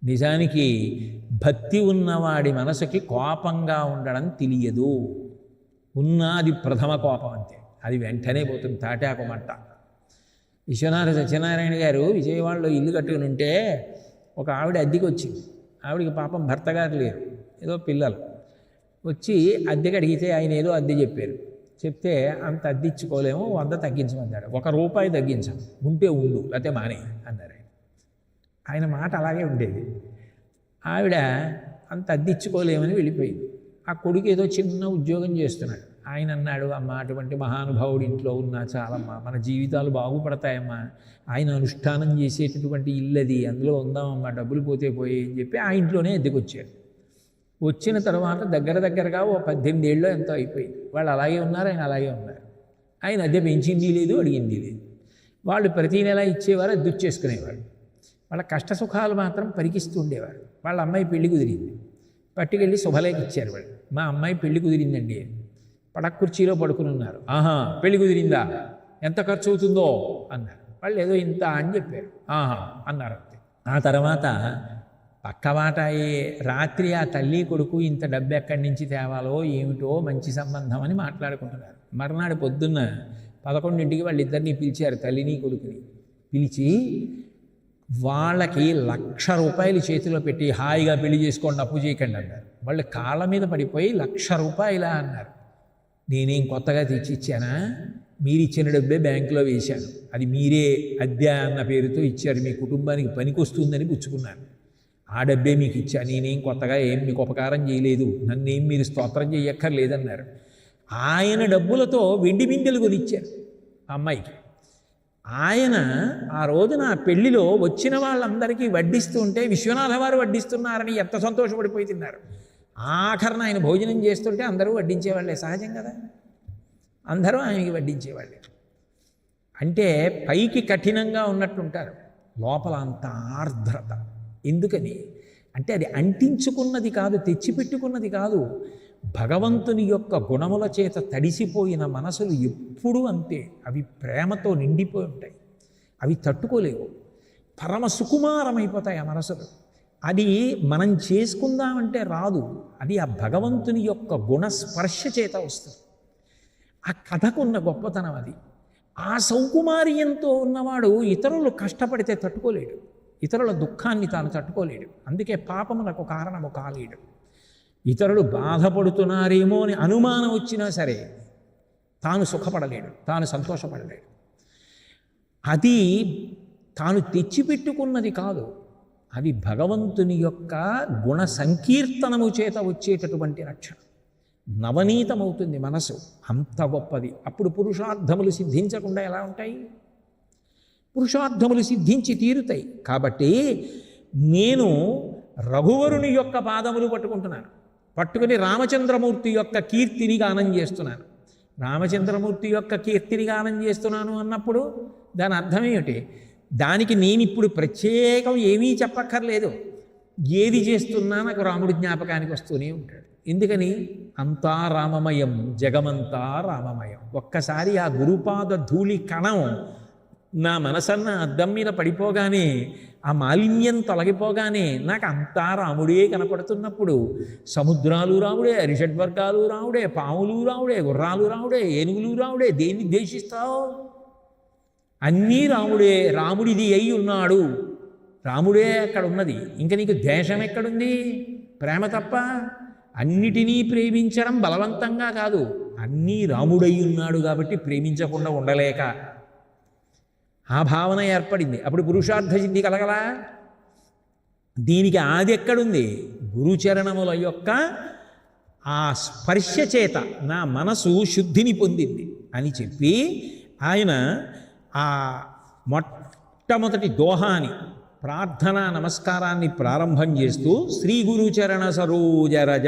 నిజానికి భక్తి ఉన్నవాడి మనసుకి కోపంగా ఉండడం తెలియదు. ఉన్నది ప్రథమ కోపం అంతే, అది వెంటనే పోతుంది తాటాకు మంట. విశ్వనాథ సత్యనారాయణ గారు విజయవాడలో ఇల్లు కట్టుకుని ఉంటే ఒక ఆవిడ అద్దెకి వచ్చింది. ఆవిడికి పాపం భర్త గారు లేరు, ఏదో పిల్లలు. వచ్చి అద్దెకి అడిగితే ఆయన ఏదో అద్దె చెప్పారు. చెప్తే అంత అద్దె ఇచ్చుకోలేము, 100 తగ్గించమన్నాడు. ₹1 తగ్గించాం, ఉంటే ఉండు లేకపోతే మానే అన్నారు. ఆయన మాట అలాగే ఉండేది. ఆవిడ అంత అద్దెచ్చుకోలేమని వెళ్ళిపోయింది. ఆ కొడుకు ఏదో చిన్న ఉద్యోగం చేస్తున్నాడు. ఆయన అన్నాడు, అమ్మ అటువంటి మహానుభావుడి ఇంట్లో ఉన్నా చాలమ్మా, మన జీవితాలు బాగుపడతాయమ్మా, ఆయన అనుష్ఠానం చేసేటటువంటి ఇల్లది, అందులో ఉందామమ్మా, డబ్బులు పోతే పోయి అని చెప్పి ఆ ఇంట్లోనే అద్దెకొచ్చారు. వచ్చిన తర్వాత దగ్గరగా ఓ 18 ఏళ్ళలో ఎంతో అయిపోయింది. వాళ్ళు అలాగే ఉన్నారు, ఆయన అలాగే ఉన్నారు. ఆయన అద్దె పెంచింది లేదు, అడిగింది లేదు. వాళ్ళు ప్రతీ నెల ఇచ్చేవారు, అద్దె చేసుకునేవాడు. వాళ్ళ కష్ట సుఖాలు మాత్రం పరికిస్తూ ఉండేవారు. వాళ్ళ అమ్మాయి పెళ్లి కుదిరింది, పట్టుకెళ్ళి శుభలేఖ ఇచ్చారు. వాళ్ళు, మా అమ్మాయి పెళ్లి కుదిరిందండి. పడక కుర్చీలో పడుకుని ఉన్నారు. ఆహా, పెళ్లి కుదిరిందా, ఎంత ఖర్చు అవుతుందో అన్నారు. వాళ్ళు ఏదో ఇంత అని చెప్పారు. ఆహా అన్నారు. ఆ తర్వాత పక్కవాట రాత్రి ఆ తల్లి కొడుకు ఇంత డబ్బు ఎక్కడి నుంచి తేవాలో ఏమిటో మంచి సంబంధం అని మాట్లాడుకుంటున్నారు. మర్నాడు పొద్దున్న 11ంటికి వాళ్ళిద్దరినీ పిలిచారు, తల్లిని కొడుకుని పిలిచి వాళ్ళకి ₹1,00,000 చేతిలో పెట్టి హాయిగా పెళ్లి చేసుకోండి, అప్పు చేయకండి అన్నారు. వాళ్ళు కాళ్ళ మీద పడిపోయి ₹1,00,000 అన్నారు. నేనేం కొత్తగా తెచ్చి ఇచ్చానా, మీరు ఇచ్చిన డబ్బే బ్యాంకులో వేశాను, అది మీరే అద్దె అన్న పేరుతో ఇచ్చారు, మీ కుటుంబానికి పనికొస్తుందని పుచ్చుకున్నాను, ఆ డబ్బే మీకు ఇచ్చాను, నేనేం కొత్తగా ఏం మీకు ఉపకారం చేయలేదు, నన్నేం మీరు స్తోత్రం చేయక్కర్లేదన్నారు. ఆయన డబ్బులతో వెండి బిందెలు కొనిచ్చారు ఆ అమ్మాయికి. ఆయన ఆ రోజున పెళ్లిలో వచ్చిన వాళ్ళందరికీ వడ్డిస్తూ ఉంటే విశ్వనాథ వారు వడ్డిస్తున్నారని ఎంత సంతోషపడిపోయి తిన్నారు. ఆఖరణ ఆయన భోజనం చేస్తుంటే అందరూ వడ్డించేవాళ్ళే, సహజం కదా, అందరూ ఆయనకి వడ్డించేవాళ్ళే. అంటే పైకి కఠినంగా ఉన్నట్టుంటారు, లోపల అంత ఆర్ద్రత. ఎందుకని అంటే అది అంటించుకున్నది కాదు, తెచ్చిపెట్టుకున్నది కాదు. భగవంతుని యొక్క గుణముల చేత తడిసిపోయిన మనసులు ఎప్పుడూ అంతే, అవి ప్రేమతో నిండిపోయి ఉంటాయి, అవి తట్టుకోలేవు, పరమ సుకుమారమైపోతాయి ఆ మనసులు. అది మనం చేసుకుందామంటే రాదు, అది ఆ భగవంతుని యొక్క గుణస్పర్శ చేత వస్తుంది. ఆ కథకున్న గొప్పతనం అది. ఆ సౌకుమార్యంతో ఉన్నవాడు ఇతరులు కష్టపడితే తట్టుకోలేడు, ఇతరుల దుఃఖాన్ని తాను తట్టుకోలేడు. అందుకే పాపమునకు కారణము కాలేడు. ఇతరులు బాధపడుతున్నారేమో అని అనుమానం వచ్చినా సరే తాను సుఖపడలేడు, తాను సంతోషపడలేడు. అది తాను తెచ్చిపెట్టుకున్నది కాదు, అది భగవంతుని యొక్క గుణ సంకీర్తనము చేత వచ్చేటటువంటి రక్షణ. నవనీతమవుతుంది మనసు, అంత గొప్పది. అప్పుడు పురుషార్థములు సిద్ధించకుండా ఎలా ఉంటాయి? పురుషార్థములు సిద్ధించి తీరుతాయి. కాబట్టి నేను రఘువరుని యొక్క పాదములు పట్టుకుంటున్నాను, పట్టుకుని రామచంద్రమూర్తి యొక్క కీర్తిని గానం చేస్తున్నాను. రామచంద్రమూర్తి యొక్క కీర్తిని గానం చేస్తున్నాను అన్నప్పుడు దాని అర్థం ఏమిటి? దానికి నేను ఇప్పుడు ప్రత్యేకం ఏమీ చెప్పక్కర్లేదు, ఏది చేస్తున్నా నాకు రాముడి జ్ఞాపకానికి వస్తూనే ఉంటాడు. ఎందుకని? అంతా రామమయం, జగమంతా రామమయం. ఒక్కసారి ఆ గురుపాద ధూళి కణం నా మనసన్న అద్దం మీద పడిపోగానే, ఆ మాలిన్యం తొలగిపోగానే నాకు అంతా రాముడే కనపడుతున్నప్పుడు సముద్రాలు రాముడే, అరిషడ్వర్గాలు రాముడే, పాములు రాముడే, గుర్రాలు రాముడే, ఏనుగులు రాముడే. దేన్ని ద్వేషిస్తావు? అన్నీ రాముడే, రాముడిది అయి ఉన్నాడు, రాముడే అక్కడ ఉన్నది. ఇంక నీకు ద్వేషం ఎక్కడుంది? ప్రేమ తప్ప. అన్నిటినీ ప్రేమించడం బలవంతంగా కాదు, అన్నీ రాముడై ఉన్నాడు కాబట్టి ప్రేమించకుండా ఉండలేక ఆ భావన ఏర్పడింది. అప్పుడు పురుషార్థ సిద్ధి కలగలా? దీనికి ఆది ఎక్కడుంది? గురుచరణముల యొక్క ఆ స్పర్శ చేత నా మనసు శుద్ధిని పొందింది అని చెప్పి ఆయన ఆ మొట్టమొదటి దోహాని ప్రార్థనా నమస్కారాన్ని ప్రారంభం చేస్తూ శ్రీ గురుచరణ సరోజరజ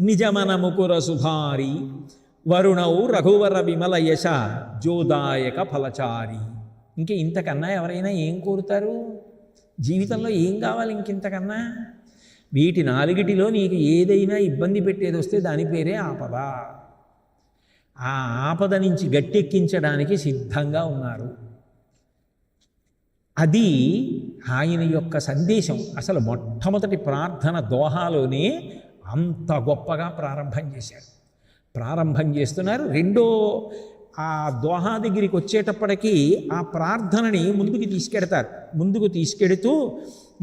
నిజమన ముకుర సుధారి వరుణౌ రఘువర విమల యశ జోదాయక ఫలచారి. ఇంక ఇంతకన్నా ఎవరైనా ఏం కోరుతారు? జీవితంలో ఏం కావాలి ఇంకింతకన్నా? వీటి నాలుగిటిలో నీకు ఏదైనా ఇబ్బంది పెట్టేది వస్తే దాని పేరే ఆపద. ఆ ఆపద నుంచి గట్టెక్కించడానికి సిద్ధంగా ఉన్నారు. అది ఆయన యొక్క సందేశం. అసలు మొట్టమొదటి ప్రార్థన దోహాలోనే అంత గొప్పగా ప్రారంభం చేశారు. ప్రారంభం చేస్తున్నారు. రెండో ఆ దోహా దగ్గరికి వచ్చేటప్పటికీ ఆ ప్రార్థనని ముందుకు తీసుకెడతారు. ముందుకు తీసుకెడుతూ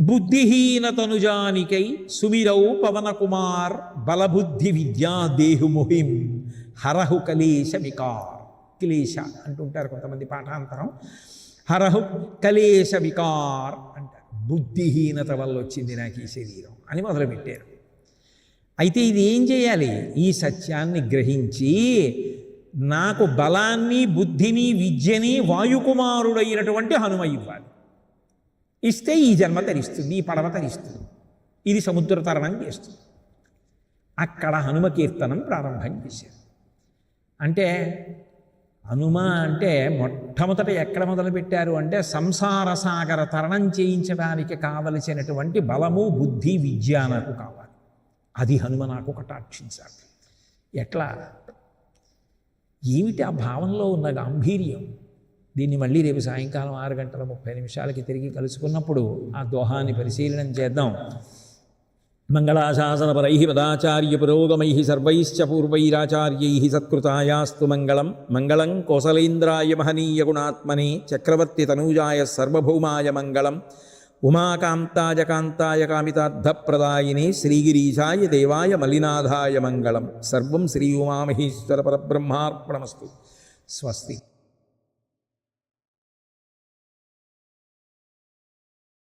బుద్ధిహీన తనుజానికై సుమిరౌ పవన కుమార్ బలబుద్ధి విద్యా దేహుముహిం హరహు కలేశ వికార్. క్లేశ అంటుంటారు కొంతమంది పాఠాంతరం. హరహు కలేశ వికార్ అంటారు. బుద్ధిహీనత వల్ల వచ్చింది నాకు ఈ శరీరం అని మొదలుపెట్టారు. అయితే ఇది ఏం చేయాలి? ఈ సత్యాన్ని గ్రహించి నాకు బలాన్ని, బుద్ధిని, విద్యని వాయుకుమారుడైనటువంటి హనుమ ఇవ్వాలి. ఇస్తే ఈ జన్మ తరిస్తుంది, ఈ పడవ తరిస్తుంది, ఇది సముద్ర తరణం చేస్తుంది. అక్కడ హనుమ కీర్తనం ప్రారంభం చేశారు. అంటే హనుమ అంటే మొట్టమొదట ఎక్కడ మొదలుపెట్టారు అంటే సంసార సాగర తరణం చేయించడానికి కావలసినటువంటి బలము, బుద్ధి, విద్య నాకు కావాలి. అది హనుమ నాకు కటాక్షించాలి. ఎట్లా? ఏమిటి ఆ భావంలో ఉన్న గాంభీర్యం? దీన్ని మళ్ళీ రేపు సాయంకాలం 6:30 తిరిగి కలుసుకున్నప్పుడు ఆ దోహాన్ని పరిశీలనం చేద్దాం. మంగళాశాసనపరై పదాచార్య పురోగమై సర్వైశ్చ పూర్వైరాచార్యై సత్కృతాయాస్తు మంగళం. మంగళం కోసలేంద్రాయ మహనీయ గుణాత్మనే చక్రవర్తి తనూజాయ సర్వభౌమాయ మంగళం. ఉమాకాంతాయ కాంతాయ కామితార్థప్రదాయినే శ్రీగిరీశాయ దేవాయ మలినాథాయ మంగళం. సర్వం శ్రీ ఉమామహేశ్వర పరబ్రహ్మార్పణమస్తు. స్వస్తి.